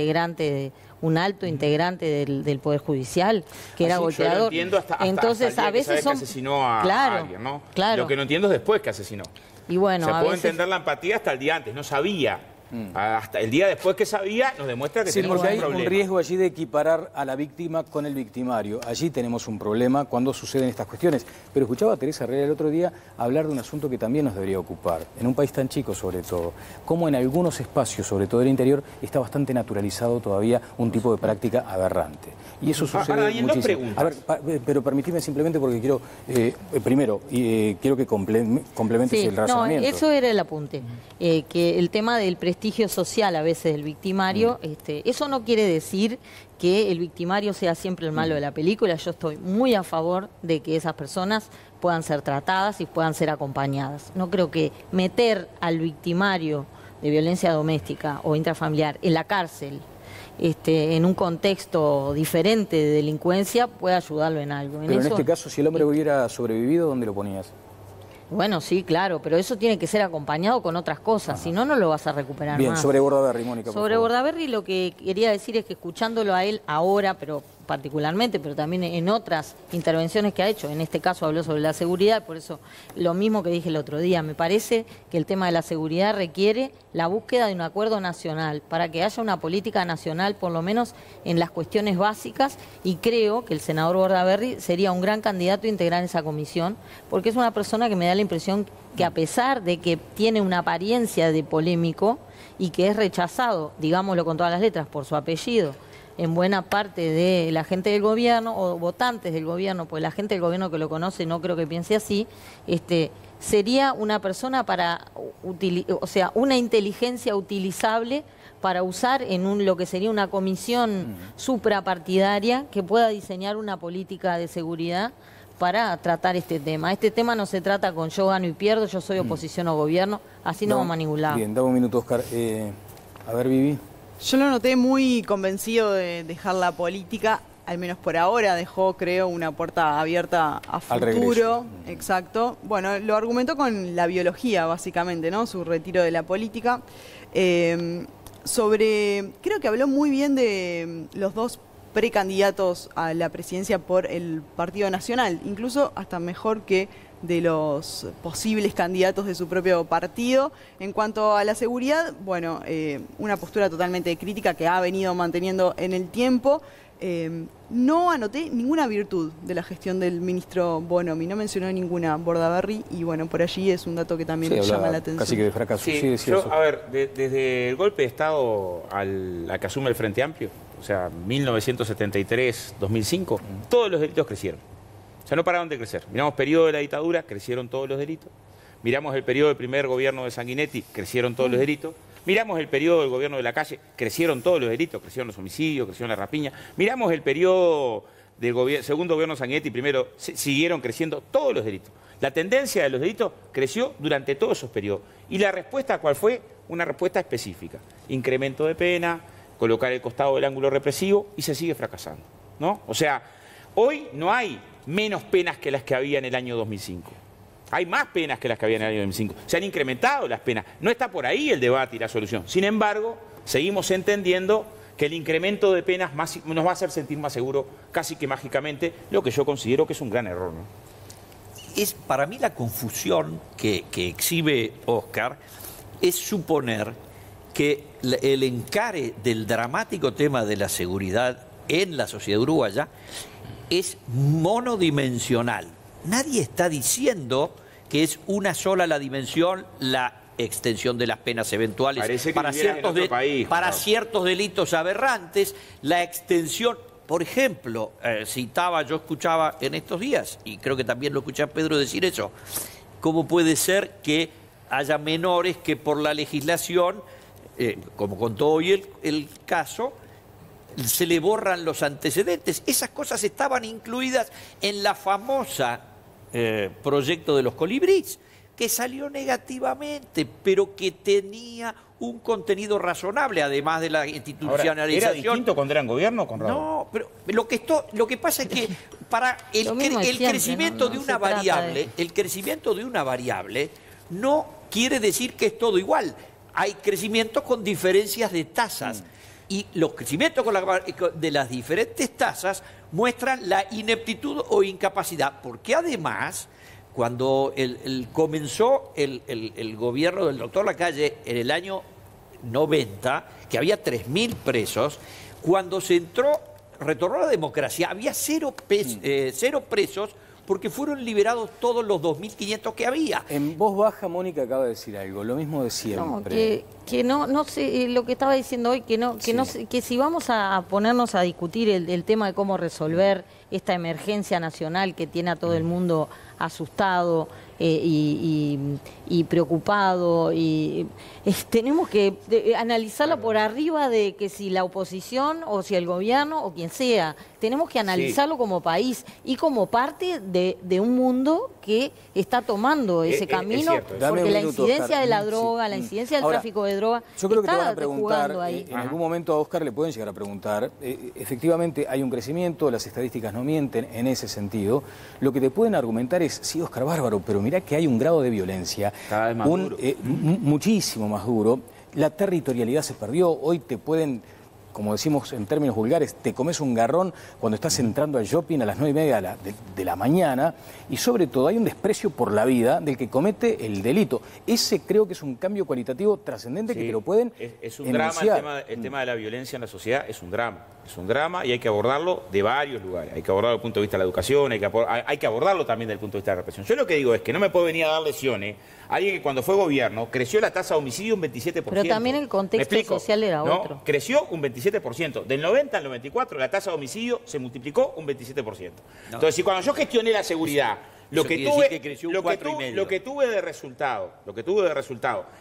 alto integrante del Poder Judicial que era golpeador. Yo lo entiendo Entonces, hasta el día a veces que asesinó a alguien, ¿no? Claro. Lo que no entiendo es después que asesinó. Y bueno, se puede entender la empatía hasta el día antes, no sabía. Hasta el día después que sabía, nos demuestra que tenemos un problema. Porque hay un riesgo allí de equiparar a la víctima con el victimario. Allí tenemos un problema cuando suceden estas cuestiones. Pero escuchaba a Teresa Herrera el otro día hablar de un asunto que también nos debería ocupar, en un país tan chico sobre todo. Cómo en algunos espacios, sobre todo del interior, está bastante naturalizado todavía un tipo de práctica aberrante. Y eso sucede muchísimo. A ver, pero permitime simplemente porque quiero, primero, quiero que complementes el razonamiento. No, eso era el apunte. Que el tema del prestigio social a veces del victimario, eso no quiere decir que el victimario sea siempre el malo de la película. Yo estoy muy a favor de que esas personas puedan ser tratadas y puedan ser acompañadas. No creo que meter al victimario de violencia doméstica o intrafamiliar en la cárcel, en un contexto diferente de delincuencia, puede ayudarlo en algo. Pero en este caso, si el hombre hubiera sobrevivido, ¿dónde lo ponías? Bueno, sí, claro, pero eso tiene que ser acompañado con otras cosas, si no, no lo vas a recuperar más. Bien, sobre Bordaberry, Mónica, por Sobre favor. Bordaberry lo que quería decir es que escuchándolo a él ahora, pero particularmente, pero también en otras intervenciones que ha hecho, en este caso habló sobre la seguridad, por eso lo mismo que dije el otro día, me parece que el tema de la seguridad requiere la búsqueda de un acuerdo nacional, para que haya una política nacional, por lo menos en las cuestiones básicas, y creo que el senador Bordaberry sería un gran candidato a integrar esa comisión, porque es una persona que me da la impresión que a pesar de que tiene una apariencia de polémico y que es rechazado, digámoslo con todas las letras, por su apellido, en buena parte de la gente del gobierno o votantes del gobierno, pues la gente del gobierno que lo conoce no creo que piense así, sería una persona una inteligencia utilizable para usar en lo que sería una comisión suprapartidaria que pueda diseñar una política de seguridad para tratar este tema. Este tema no se trata con yo gano y pierdo, yo soy oposición o gobierno, así no vamos a ningún lado. Bien, dame un minuto, Oscar. A ver, Vivi. Yo lo noté muy convencido de dejar la política, al menos por ahora, dejó, creo, una puerta abierta a futuro. Exacto. Bueno, lo argumentó con la biología, básicamente, ¿no? Su retiro de la política. Creo que habló muy bien de los dos precandidatos a la presidencia por el Partido Nacional, incluso hasta mejor que de los posibles candidatos de su propio partido. En cuanto a la seguridad, bueno, una postura totalmente crítica que ha venido manteniendo en el tiempo. No anoté ninguna virtud de la gestión del ministro Bonomi, no mencionó ninguna Bordaberry, y bueno, por allí es un dato que también llama la atención. Casi que de fracaso. Sí, a ver, desde el golpe de Estado a que asume el Frente Amplio, o sea, 1973-2005, todos los delitos crecieron. O sea, no pararon de crecer. Miramos el periodo de la dictadura, crecieron todos los delitos. Miramos el periodo del primer gobierno de Sanguinetti, crecieron todos los delitos. Miramos el periodo del gobierno de la Calle, crecieron todos los delitos, crecieron los homicidios, crecieron la rapiña. Miramos el periodo del segundo gobierno de Sanguinetti, primero, siguieron creciendo todos los delitos. La tendencia de los delitos creció durante todos esos periodos. ¿Y la respuesta cuál fue? Una respuesta específica. Incremento de pena, colocar el costado del ángulo represivo, y se sigue fracasando, ¿no? O sea, hoy no hay menos penas que las que había en el año 2005. Hay más penas que las que había en el año 2005. Se han incrementado las penas. No está por ahí el debate y la solución. Sin embargo, seguimos entendiendo que el incremento de penas nos va a hacer sentir más seguros casi que mágicamente, lo que yo considero que es un gran error, ¿no? Es para mí la confusión que exhibe Oscar es suponer que el encare del dramático tema de la seguridad en la sociedad uruguaya es monodimensional. Nadie está diciendo que es una sola la dimensión, la extensión de las penas eventuales para ciertos delitos aberrantes, la extensión. Por ejemplo, yo escuchaba en estos días, y creo que también lo escuché a Pedro decir eso, ¿cómo puede ser que haya menores que por la legislación, como contó hoy el caso, se le borran los antecedentes. Esas cosas estaban incluidas en la famosa proyecto de los colibríes, que salió negativamente, pero que tenía un contenido razonable, además de la institucionalización. Ahora, ¿era distinto cuando era en gobierno, Conrado? No, pero lo que pasa es que para el crecimiento de una variable, el crecimiento de una variable no quiere decir que es todo igual. Hay crecimientos con diferencias de tasas. Y los crecimientos de las diferentes tasas muestran la ineptitud o incapacidad, porque además, cuando comenzó el gobierno del doctor Lacalle en el año 90, que había 3.000 presos, cuando retornó la democracia, había cero presos, porque fueron liberados todos los 2.500 que había. En voz baja, Mónica acaba de decir algo, lo mismo de siempre. No sé, lo que estaba diciendo hoy, que si vamos a ponernos a discutir el tema de cómo resolver esta emergencia nacional que tiene a todo el mundo asustado y preocupado, tenemos que analizarlo por arriba de que si la oposición o si el gobierno o quien sea, tenemos que analizarlo como país y como parte de un mundo que está tomando ese camino, porque la incidencia de la droga, la incidencia del tráfico de droga, yo creo que te van a preguntar, ahí. En algún momento a Óscar le pueden llegar a preguntar, efectivamente hay un crecimiento, las estadísticas no mienten en ese sentido, lo que te pueden argumentar es, sí, Óscar, bárbaro, pero mirá que hay un grado de violencia, cada vez más duro. Muchísimo más duro, la territorialidad se perdió, hoy te pueden, como decimos en términos vulgares, te comes un garrón cuando estás entrando al shopping a las 9:30 de la mañana, y sobre todo hay un desprecio por la vida del que comete el delito. Ese creo que es un cambio cualitativo trascendente, que te lo pueden Es un drama, el tema de la violencia en la sociedad es un drama y hay que abordarlo de varios lugares. Hay que abordarlo desde el punto de vista de la educación, hay que abordarlo también desde el punto de vista de la represión. Yo lo que digo es que no me puede venir a dar lesiones a alguien que cuando fue gobierno creció la tasa de homicidio un 27%. Pero también el contexto social era otro. Creció un 27%. Del 90 al 94 la tasa de homicidio se multiplicó un 27%. Entonces, si cuando yo gestioné la seguridad, lo que tuve de resultado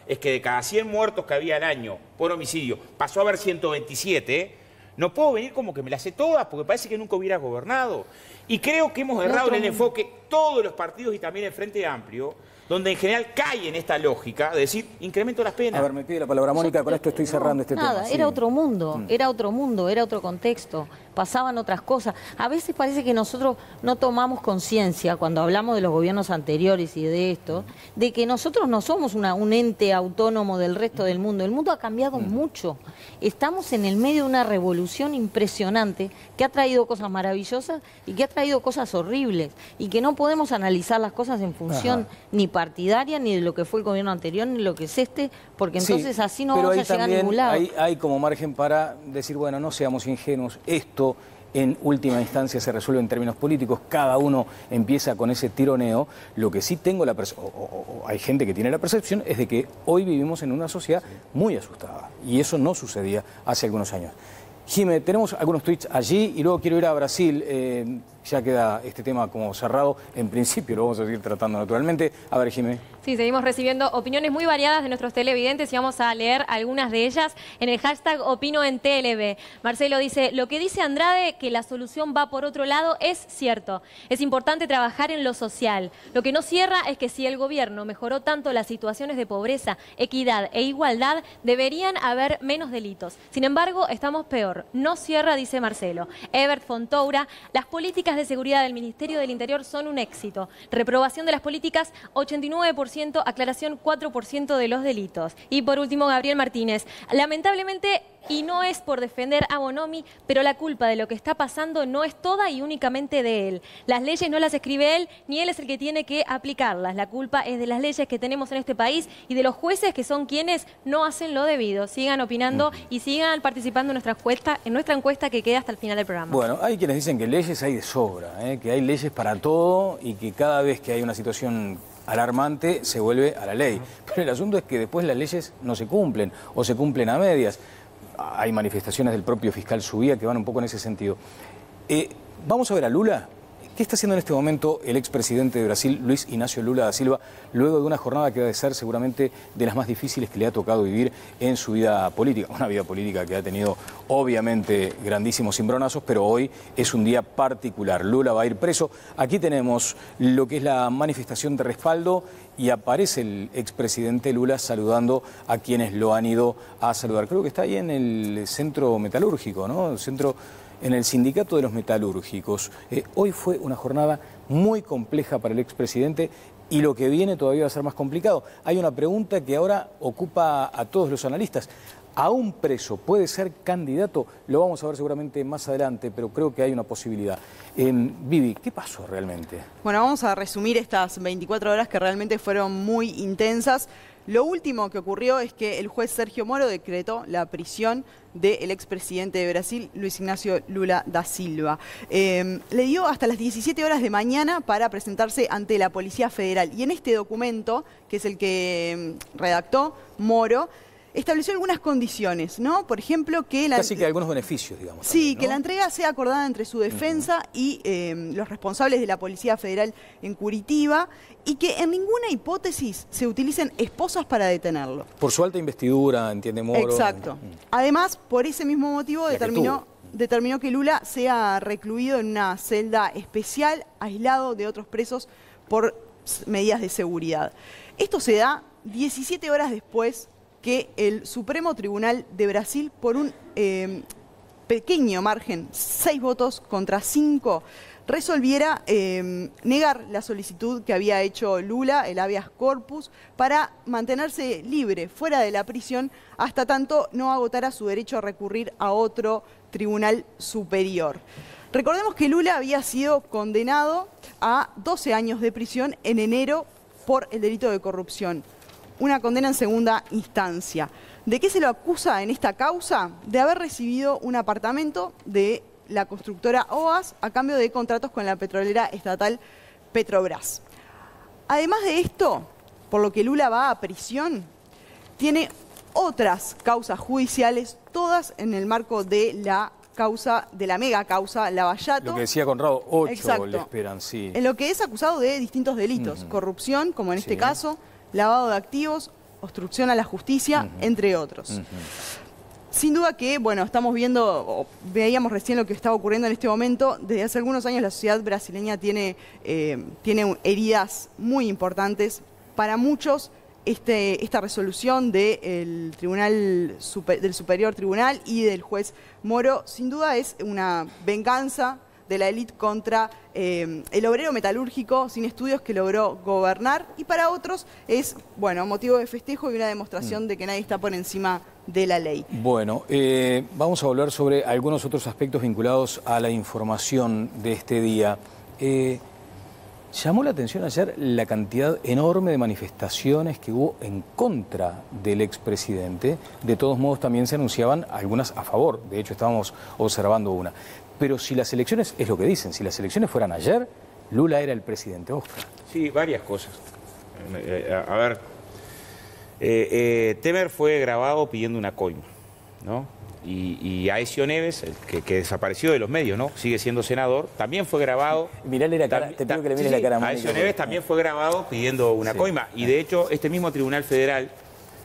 es que de cada 100 muertos que había al año por homicidio pasó a haber 127. No puedo venir como que me las sé todas, porque parece que nunca hubiera gobernado. Y creo que hemos errado en el enfoque todos los partidos y también el Frente Amplio, donde en general cae en esta lógica de decir, incremento las penas. A ver, me pide la palabra Mónica, con esto estoy cerrando este tema. Era otro mundo, era otro contexto, pasaban otras cosas. A veces parece que nosotros no tomamos conciencia, cuando hablamos de los gobiernos anteriores y de esto, de que nosotros no somos un ente autónomo del resto del mundo. El mundo ha cambiado mucho. Estamos en el medio de una revolución impresionante que ha traído cosas maravillosas y que ha traído cosas horribles, y que no podemos analizar las cosas en función ni partidaria, ni de lo que fue el gobierno anterior, ni lo que es porque entonces así no vamos a llegar a ningún lado. Hay como margen para decir, bueno, no seamos ingenuos, esto en última instancia se resuelve en términos políticos, cada uno empieza con ese tironeo. Lo que sí tengo hay gente que tiene la percepción es de que hoy vivimos en una sociedad muy asustada, y eso no sucedía hace algunos años. Jimé, tenemos algunos tweets allí y luego quiero ir a Brasil. Ya queda este tema como cerrado. En principio lo vamos a seguir tratando naturalmente. A ver, Jimé. Sí, seguimos recibiendo opiniones muy variadas de nuestros televidentes y vamos a leer algunas de ellas en el hashtag OpinoEnTLV. Marcelo dice, lo que dice Andrade, que la solución va por otro lado, es cierto. Es importante trabajar en lo social. Lo que no cierra es que si el gobierno mejoró tanto las situaciones de pobreza, equidad e igualdad, deberían haber menos delitos. Sin embargo, estamos peor. No cierra, dice Marcelo. Ebert Fontoura, las políticas de seguridad del Ministerio del Interior son un éxito. Reprobación de las políticas, 89%, aclaración 4% de los delitos. Y por último, Gabriel Martínez. Lamentablemente, y no es por defender a Bonomi, pero la culpa de lo que está pasando no es toda y únicamente de él. Las leyes no las escribe él, ni él es el que tiene que aplicarlas. La culpa es de las leyes que tenemos en este país y de los jueces, que son quienes no hacen lo debido. Sigan opinando y sigan participando en nuestra encuesta que queda hasta el final del programa. Bueno, hay quienes dicen que leyes hay de sobra, que hay leyes para todo y que cada vez que hay una situación alarmante se vuelve a la ley. Pero el asunto es que después las leyes no se cumplen o se cumplen a medias. Hay manifestaciones del propio fiscal Subía que van un poco en ese sentido. Vamos a ver a Lula. ¿Qué está haciendo en este momento el expresidente de Brasil, Luis Ignacio Lula da Silva, luego de una jornada que va a ser seguramente de las más difíciles que le ha tocado vivir en su vida política? Una vida política que ha tenido obviamente grandísimos cimbronazos, pero hoy es un día particular. Lula va a ir preso. Aquí tenemos lo que es la manifestación de respaldo y aparece el expresidente Lula saludando a quienes lo han ido a saludar. Creo que está ahí en el centro metalúrgico, ¿no? En el sindicato de los metalúrgicos. Hoy fue una jornada muy compleja para el expresidente y lo que viene todavía va a ser más complicado. Hay una pregunta que ahora ocupa a todos los analistas. ¿A un preso puede ser candidato? Lo vamos a ver seguramente más adelante, pero creo que hay una posibilidad. Vivi, ¿qué pasó realmente? Bueno, vamos a resumir estas 24 horas que realmente fueron muy intensas. Lo último que ocurrió es que el juez Sergio Moro decretó la prisión del expresidente de Brasil, Luis Ignacio Lula da Silva. Le dio hasta las 17 horas de mañana para presentarse ante la Policía Federal. Y en este documento, que es el que redactó Moro, estableció algunas condiciones, ¿no? Por ejemplo, que casi que algunos beneficios, digamos. Sí, también, ¿no? Que la entrega sea acordada entre su defensa y los responsables de la Policía Federal en Curitiba y que en ninguna hipótesis se utilicen esposas para detenerlo. Por su alta investidura, entiende Moro. Exacto. Además, por ese mismo motivo determinó que Lula sea recluido en una celda especial, aislado de otros presos por medidas de seguridad. Esto se da 17 horas después que el Supremo Tribunal de Brasil, por un pequeño margen, 6 votos contra 5, resolviera negar la solicitud que había hecho Lula, el habeas corpus, para mantenerse libre, fuera de la prisión, hasta tanto no agotara su derecho a recurrir a otro tribunal superior. Recordemos que Lula había sido condenado a 12 años de prisión en enero por el delito de corrupción. Una condena en segunda instancia. ¿De qué se lo acusa en esta causa? De haber recibido un apartamento de la constructora OAS a cambio de contratos con la petrolera estatal Petrobras. Además de esto, por lo que Lula va a prisión, tiene otras causas judiciales, todas en el marco de la causa, de la mega causa Lavallato. Lo que decía Conrado, 8 Exacto. le esperan, sí. En lo que es acusado de distintos delitos, corrupción, como en este caso, lavado de activos, obstrucción a la justicia, entre otros. Sin duda que, bueno, estamos viendo, o veíamos recién lo que estaba ocurriendo en este momento. Desde hace algunos años la sociedad brasileña tiene heridas muy importantes. Para muchos, esta resolución del del Superior Tribunal y del juez Moro, sin duda es una venganza de la élite contra el obrero metalúrgico sin estudios que logró gobernar, y para otros es, bueno, motivo de festejo y una demostración de que nadie está por encima de la ley. Bueno, vamos a hablar sobre algunos otros aspectos vinculados a la información de este día. Llamó la atención ayer la cantidad enorme de manifestaciones que hubo en contra del expresidente. De todos modos, también se anunciaban algunas a favor. De hecho, estábamos observando una. Pero si las elecciones, es lo que dicen, si las elecciones fueran ayer, Lula era el presidente. Oscar. Sí, varias cosas. A ver, Temer fue grabado pidiendo una coima, ¿no? Y Aécio Neves, el que desapareció de los medios, ¿no? Sigue siendo senador, también fue grabado. Mirale la cara, te pido que le mires la cara a Mónica. Aécio Neves también fue grabado pidiendo una coima. Y de hecho, este mismo Tribunal Federal,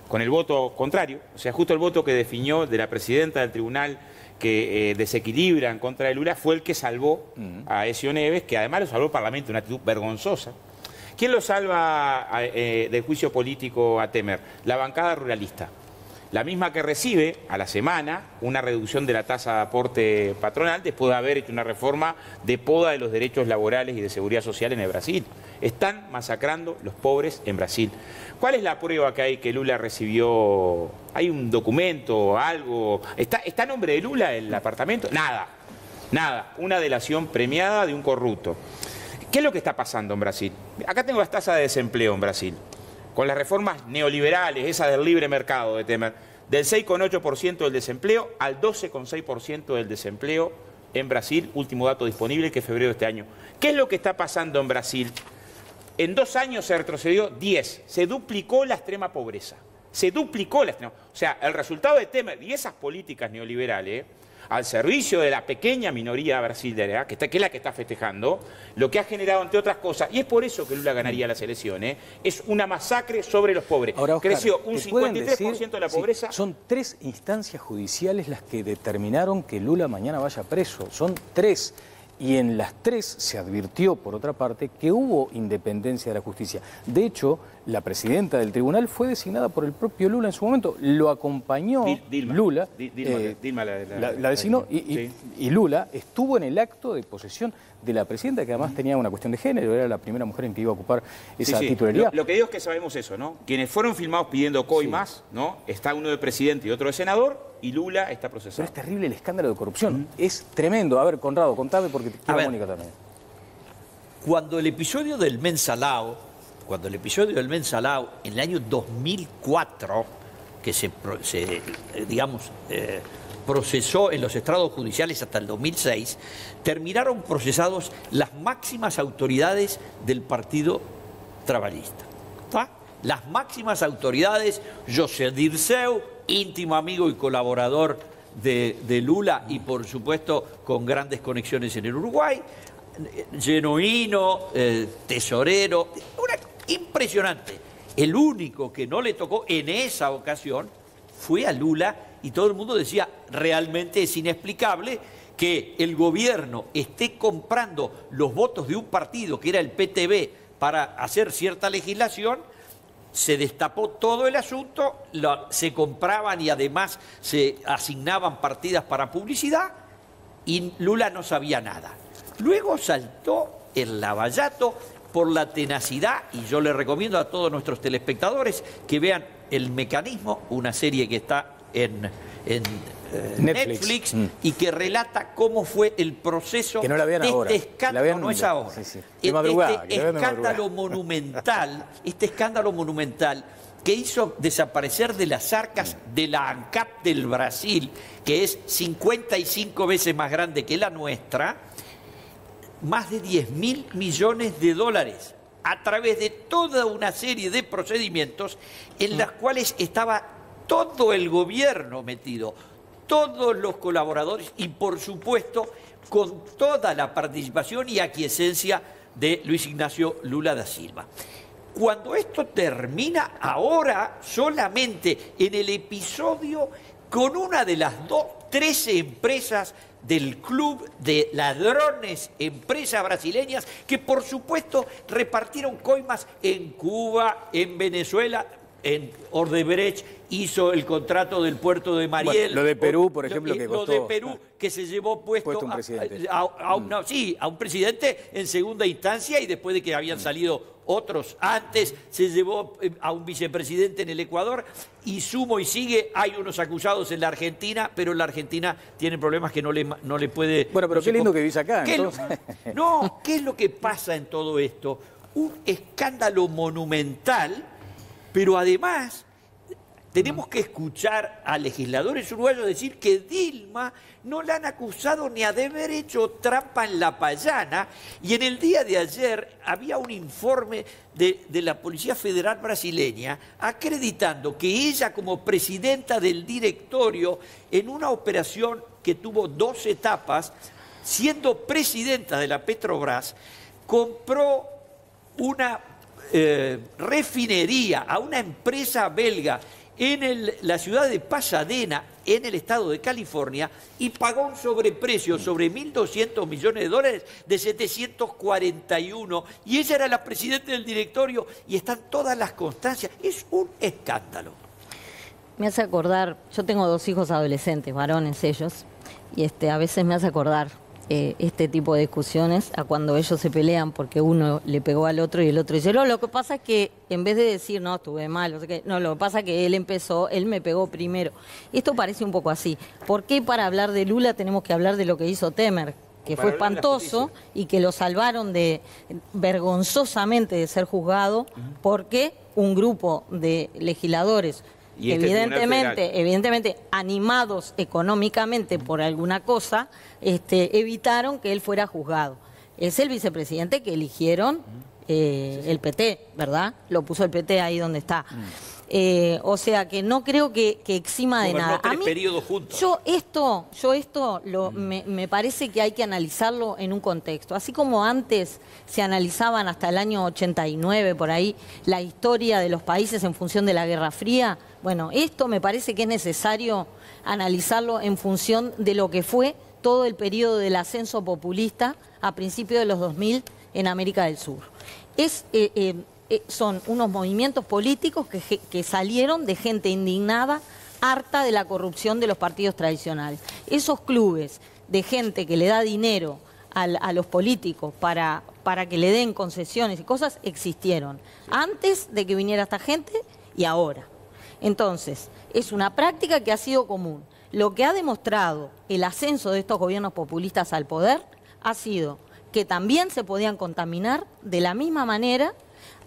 con el voto contrario, o sea, justo el voto que definió de la presidenta del tribunal que desequilibra en contra de Lula, fue el que salvó a Aécio Neves, que además lo salvó el Parlamento, una actitud vergonzosa. ¿Quién lo salva del juicio político a Temer? La bancada ruralista. La misma que recibe a la semana una reducción de la tasa de aporte patronal después de haber hecho una reforma de poda de los derechos laborales y de seguridad social en el Brasil. Están masacrando los pobres en Brasil. ¿Cuál es la prueba que hay que Lula recibió? ¿Hay un documento, algo? ¿Está a nombre de Lula el apartamento? Nada, nada. Una delación premiada de un corrupto. ¿Qué es lo que está pasando en Brasil? Acá tengo las tasas de desempleo en Brasil. Con las reformas neoliberales, esas del libre mercado de Temer, del 6,8% del desempleo al 12,6% del desempleo en Brasil, último dato disponible, que es febrero de este año. ¿Qué es lo que está pasando en Brasil? En 2 años se retrocedió 10, se duplicó la extrema pobreza, se duplicó la extrema. O sea, el resultado de Temer y esas políticas neoliberales al servicio de la pequeña minoría brasileña, que es la que está festejando, lo que ha generado, entre otras cosas, y es por eso que Lula ganaría las elecciones, es una masacre sobre los pobres. Ahora, Oscar, creció un ¿te pueden 53% de la pobreza. Sí, son 3 instancias judiciales las que determinaron que Lula mañana vaya preso. Son 3. Y en las 3 se advirtió, por otra parte, que hubo independencia de la justicia. De hecho, la presidenta del tribunal fue designada por el propio Lula en su momento. Lo acompañó Dilma. Lula, Dilma la designó, y Lula estuvo en el acto de posesión de la presidenta, que además tenía una cuestión de género, era la primera mujer en que iba a ocupar esa titularidad. Lo que digo es que sabemos eso, ¿no? Quienes fueron filmados pidiendo coimas, ¿no? Está uno de presidente y otro de senador, y Lula está procesado. Pero es terrible el escándalo de corrupción. Es tremendo. A ver, Conrado, contame porque te quiero a Mónica también. Cuando el episodio del Mensalao, en el año 2004, que se procesó en los estrados judiciales hasta el 2006, terminaron procesados las máximas autoridades del Partido Trabajista. ¿Tá? Las máximas autoridades, José Dirceu, íntimo amigo y colaborador de Lula y por supuesto con grandes conexiones en el Uruguay, genuino, tesorero, impresionante. El único que no le tocó en esa ocasión fue a Lula y todo el mundo decía, realmente es inexplicable que el gobierno esté comprando los votos de un partido que era el PTB para hacer cierta legislación. Se destapó todo el asunto, se compraban y además se asignaban partidas para publicidad y Lula no sabía nada. Luego saltó el Lavallato por la tenacidad, y yo le recomiendo a todos nuestros telespectadores que vean El Mecanismo, una serie que está en Netflix y que relata cómo fue el proceso que no la vean de ahora. este escándalo. No es ahora. De madrugada, Este escándalo monumental que hizo desaparecer de las arcas de la ANCAP del Brasil, que es 55 veces más grande que la nuestra, más de 10.000 millones de dólares a través de toda una serie de procedimientos en las cuales estaba todo el gobierno metido, todos los colaboradores y, por supuesto, con toda la participación y aquiescencia de Luis Ignacio Lula da Silva. Cuando esto termina ahora solamente en el episodio con una de las 13 empresas del club de ladrones, empresas brasileñas, que por supuesto repartieron coimas en Cuba, en Venezuela. En Odebrecht hizo el contrato del puerto de Mariel. Bueno, lo de Perú, por ejemplo, que costó... Lo de Perú, que se llevó puesto un presidente. a un presidente en segunda instancia y después de que habían salido otros antes, se llevó a un vicepresidente en el Ecuador y sumo y sigue. Hay unos acusados en la Argentina, pero la Argentina tiene problemas que no le puede... Bueno, pero qué lindo que vivís acá, entonces. No, ¿qué es lo que pasa en todo esto? Un escándalo monumental. Pero además, tenemos que escuchar a legisladores uruguayos decir que Dilma no la han acusado ni de haber hecho trampa en la payana. Y en el día de ayer había un informe de la Policía Federal brasileña acreditando que ella, como presidenta del directorio, en una operación que tuvo 2 etapas, siendo presidenta de la Petrobras, compró una refinería a una empresa belga en la ciudad de Pasadena, en el estado de California, y pagó un sobreprecio sobre 1.200 millones de dólares de 741. Y ella era la presidenta del directorio y están todas las constancias. Es un escándalo. Me hace acordar, yo tengo 2 hijos adolescentes, varones ellos, y a veces me hace acordar este tipo de discusiones a cuando ellos se pelean porque uno le pegó al otro y el otro dice, no, lo que pasa es que en vez de decir, no, estuve mal, no sé qué, no, lo que pasa es que él me pegó primero. Esto parece un poco así. ¿Por qué para hablar de Lula tenemos que hablar de lo que hizo Temer? Que fue espantoso y que lo salvaron vergonzosamente de ser juzgado porque un grupo de legisladores Y evidentemente animados económicamente por alguna cosa, evitaron que él fuera juzgado. Es el vicepresidente que eligieron el PT, ¿verdad? Lo puso el PT ahí donde está. O sea que no creo que exima de nada. Tres periodos juntos. Me parece que hay que analizarlo en un contexto. Así como antes se analizaban hasta el año 89, por ahí, la historia de los países en función de la Guerra Fría, bueno, esto me parece que es necesario analizarlo en función de lo que fue todo el periodo del ascenso populista a principios de los 2000 en América del Sur. Son unos movimientos políticos que salieron de gente indignada, harta de la corrupción de los partidos tradicionales. Esos clubes de gente que le da dinero a los políticos para que le den concesiones y cosas existieron antes de que viniera esta gente y ahora. Entonces, es una práctica que ha sido común. Lo que ha demostrado el ascenso de estos gobiernos populistas al poder ha sido que también se podían contaminar de la misma manera.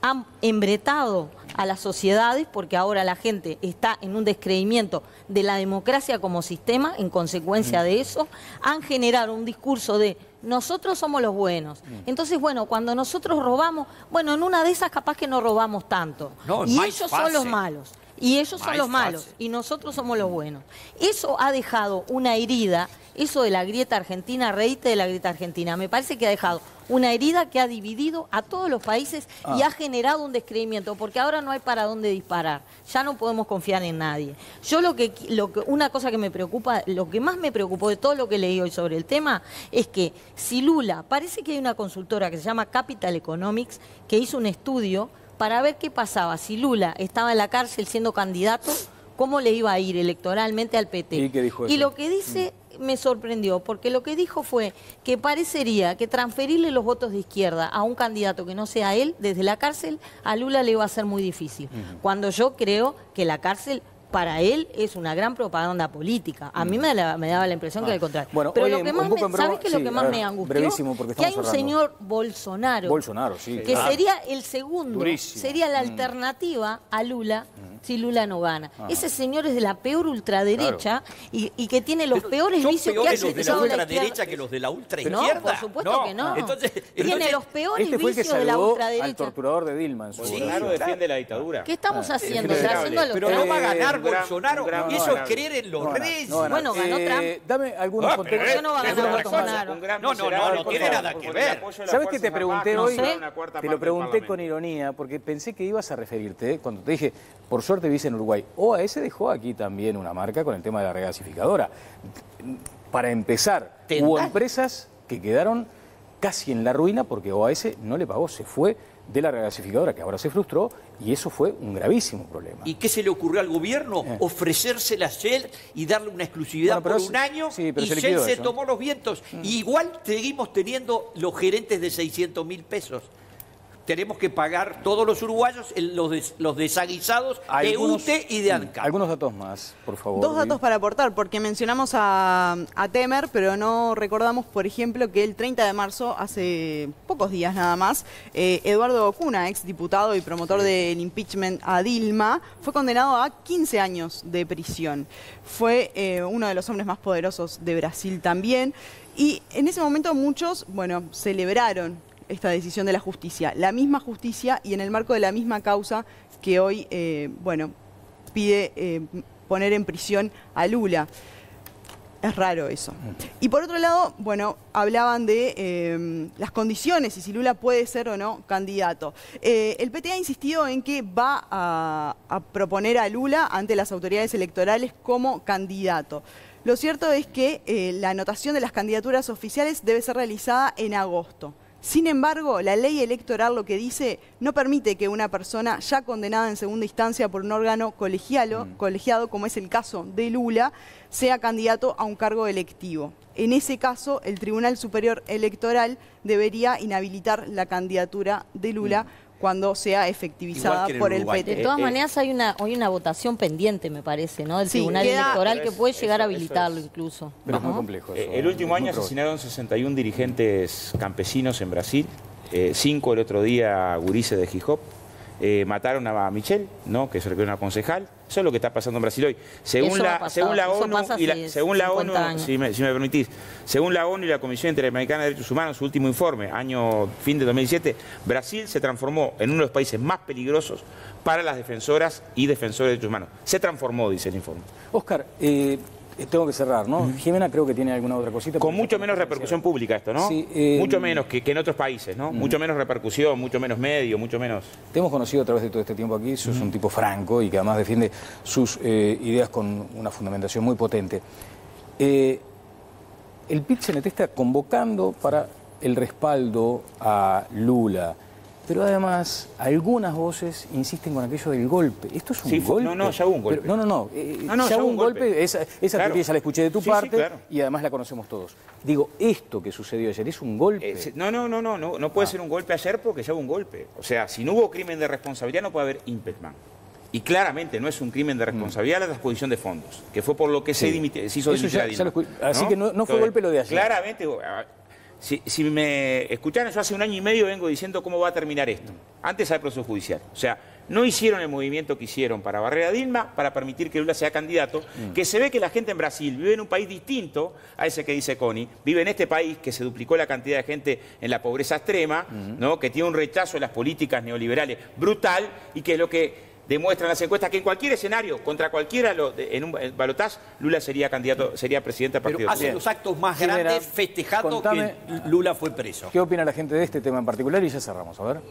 Han embretado a las sociedades porque ahora la gente está en un descreimiento de la democracia como sistema, en consecuencia de eso, han generado un discurso de nosotros somos los buenos. Entonces, bueno, cuando nosotros robamos, bueno, en una de esas capaz que no robamos tanto. No, y ellos son los malos. Y ellos son los malos y nosotros somos los buenos. Eso ha dejado una herida, eso de la grieta argentina, reíte de la grieta argentina, me parece que ha dejado una herida que ha dividido a todos los países y ha generado un descreimiento, porque ahora no hay para dónde disparar, ya no podemos confiar en nadie. Yo una cosa que me preocupa, lo que más me preocupó de todo lo que leí hoy sobre el tema, es que si Lula, parece que hay una consultora que se llama Capital Economics, que hizo un estudio para ver qué pasaba si Lula estaba en la cárcel siendo candidato, cómo le iba a ir electoralmente al PT. ¿Y qué dijo eso? Y lo que dice me sorprendió, porque lo que dijo fue que parecería que transferirle los votos de izquierda a un candidato que no sea él, desde la cárcel, a Lula le iba a ser muy difícil. Cuando yo creo que la cárcel para él es una gran propaganda política. A mí me daba la impresión que al contrario. Bueno, pero oye, lo que más ¿sabes qué es lo que más me angustió? Que hay un señor Bolsonaro, sí, que claro. sería el segundo, Durísimo. sería la alternativa a Lula si Lula no gana. Ese señor es de la peor ultraderecha y que tiene los peores vicios que ha los de la utilizado ultraderecha que los de la ultraizquierda. No, por supuesto que no. Entonces, tiene los peores Este fue el que vicios de la saludó ultraderecha. al torturador de Dilma en su Bolsonaro oración. defiende la dictadura. ¿Qué estamos haciendo? es Trayendo a los pero no va a ganar un gran- Bolsonaro. un gran Y eso es miserable. creer en los reyes. Bueno, ganó Trump. Dame algunos contextos. Yo no va a ganar Bolsonaro. No tiene nada que ver. ¿Sabes qué te pregunté hoy? sé. Te lo pregunté con ironía, porque pensé que ibas a referirte, cuando te dije, por suerte vivís en Uruguay. OAS dejó aquí también una marca con el tema de la regasificadora. Para empezar, hubo empresas que quedaron casi en la ruina porque OAS no le pagó, se fue de la regasificadora, que ahora se frustró, y eso fue un gravísimo problema. ¿Y qué se le ocurrió al gobierno? Ofrecérsela a Shell y darle una exclusividad Bueno, pero por un año, sí, pero y se Shell liquidó se eso. tomó los vientos. Y igual seguimos teniendo los gerentes de 600.000 pesos. Tenemos que pagar todos los uruguayos los desaguisados de UTE y de ANCAP. Algunos datos más, por favor. Dos datos para aportar, porque mencionamos a Temer, pero no recordamos, por ejemplo, que el 30 de marzo, hace pocos días nada más, Eduardo Cunha, ex diputado y promotor del impeachment a Dilma, fue condenado a 15 años de prisión. Fue uno de los hombres más poderosos de Brasil también. Y en ese momento muchos, celebraron esta decisión de la justicia, la misma justicia y en el marco de la misma causa que hoy, pide poner en prisión a Lula. Es raro eso. Y por otro lado, hablaban de las condiciones y si Lula puede ser o no candidato. El PT ha insistido en que va a proponer a Lula ante las autoridades electorales como candidato. Lo cierto es que la anotación de las candidaturas oficiales debe ser realizada en agosto. Sin embargo, la ley electoral lo que dice no permite que una persona ya condenada en segunda instancia por un órgano colegiado, como es el caso de Lula, sea candidato a un cargo electivo. En ese caso, el Tribunal Superior Electoral debería inhabilitar la candidatura de Lula cuando sea efectivizada por el PT. De todas maneras, hay una votación pendiente, me parece, ¿no? Del Tribunal Electoral que puede llegar a habilitarlo incluso. Pero es muy complejo eso. El último año asesinaron 61 dirigentes campesinos en Brasil, 5 el otro día gurises de hip hop. Mataron a Michelle, ¿no? Que se requiere una concejal. Eso es lo que está pasando en Brasil hoy. Según la ONU, si me permitís, según la ONU y la Comisión Interamericana de Derechos Humanos, su último informe, fin de 2017, Brasil se transformó en uno de los países más peligrosos para las defensoras y defensores de derechos humanos. Se transformó, dice el informe. Oscar, tengo que cerrar, ¿no? Jimena creo que tiene alguna otra cosita. Con mucho menos repercusión pública esto, ¿no? Sí, mucho menos que en otros países, ¿no? Mucho menos repercusión, mucho menos medio, mucho menos... Te hemos conocido a través de todo este tiempo aquí, sos un tipo franco y que además defiende sus ideas con una fundamentación muy potente. El PIT-CNT está convocando para el respaldo a Lula, pero además algunas voces insisten con aquello del golpe. ¿Esto es un golpe? No, ya hubo un golpe. Pero, ya hubo un golpe. Esa claro. teoría ya la escuché de tu parte, claro. y además la conocemos todos. Digo, esto que sucedió ayer, ¿es un golpe? No puede ser un golpe ayer porque ya hubo un golpe. O sea, si no hubo crimen de responsabilidad no puede haber impeachment. Y claramente no es un crimen de responsabilidad la disposición de fondos, que fue por lo que se hizo dimitir a Dilma. Así que no fue golpe lo de ayer. Claramente... Si me escucharon, yo hace 1 año y medio vengo diciendo cómo va a terminar esto, antes del proceso judicial. O sea, no hicieron el movimiento que hicieron para barrer a Dilma, para permitir que Lula sea candidato, que se ve que la gente en Brasil vive en un país distinto a ese que dice Connie, vive en este país que se duplicó la cantidad de gente en la pobreza extrema, ¿no? Que tiene un rechazo de las políticas neoliberales brutal y que es lo que... demuestran las encuestas que en cualquier escenario, contra cualquiera, en un balotaje, Lula sería candidato, sería presidente del Partido. Pero hace los actos más grandes festejando que Lula fue preso. ¿Qué opina la gente de este tema en particular? Y ya cerramos, a ver.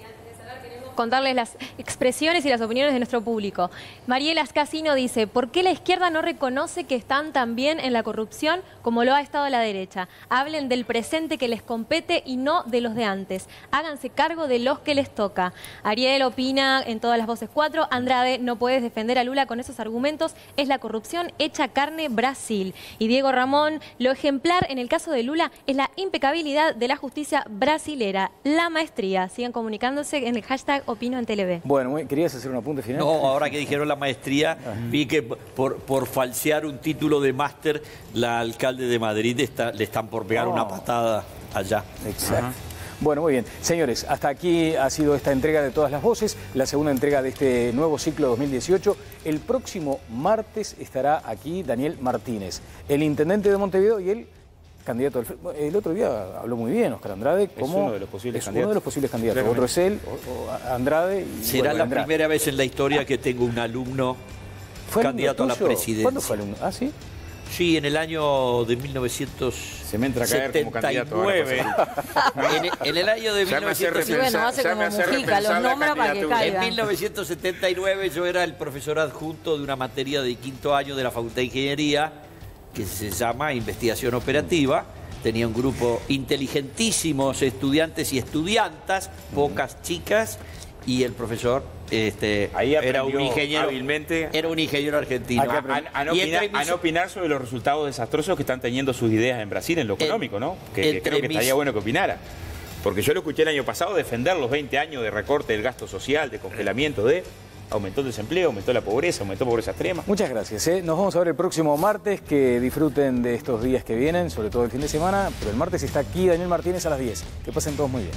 Contarles las expresiones y las opiniones de nuestro público. Mariela Ascasino dice, ¿por qué la izquierda no reconoce que están también en la corrupción como lo ha estado la derecha? Hablen del presente que les compete y no de los de antes. Háganse cargo de los que les toca. Ariel opina en todas las voces 4. Andrade, no puedes defender a Lula con esos argumentos. Es la corrupción hecha carne Brasil. Y Diego Ramón, lo ejemplar en el caso de Lula es la impecabilidad de la justicia brasilera. La maestría. Sigan comunicándose en el hashtag Opino en TLV. Bueno, ¿querías hacer un apunte final? No, ahora que dijeron la maestría, vi que por falsear un título de máster, la alcalde de Madrid le están por pegar una patada allá. Exacto. Bueno, muy bien. Señores, hasta aquí ha sido esta entrega de Todas las Voces, la segunda entrega de este nuevo ciclo 2018. El próximo martes estará aquí Daniel Martínez, el intendente de Montevideo y el candidato del... El otro día habló muy bien Oscar Andrade como... Es uno de los posibles candidatos. Otro es él, Andrade... Y, será la primera vez en la historia que tengo un alumno candidato a la presidencia. ¿Cuándo fue alumno? ¿Ah, sí? Sí, en el año de 1979. Se me entra a caer como candidato. En el año de 1979. Bueno, hace como Mujica, los nombra para que caigan. En 1979 yo era el profesor adjunto de una materia de 5º año de la Facultad de Ingeniería que se llama Investigación Operativa. Tenía un grupo inteligentísimos estudiantes y estudiantas, pocas chicas, y el profesor era un ingeniero hábilmente. Era un ingeniero argentino. A no opinar sobre los resultados desastrosos que están teniendo sus ideas en Brasil en lo económico, ¿no? Que creo que estaría bueno que opinara. Porque yo lo escuché el año pasado defender los 20 años de recorte del gasto social, de congelamiento aumentó el desempleo, aumentó la pobreza, aumentó la pobreza extrema. Muchas gracias. Nos vamos a ver el próximo martes. Que disfruten de estos días que vienen, sobre todo el fin de semana. Pero el martes está aquí Daniel Martínez a las 10. Que pasen todos muy bien.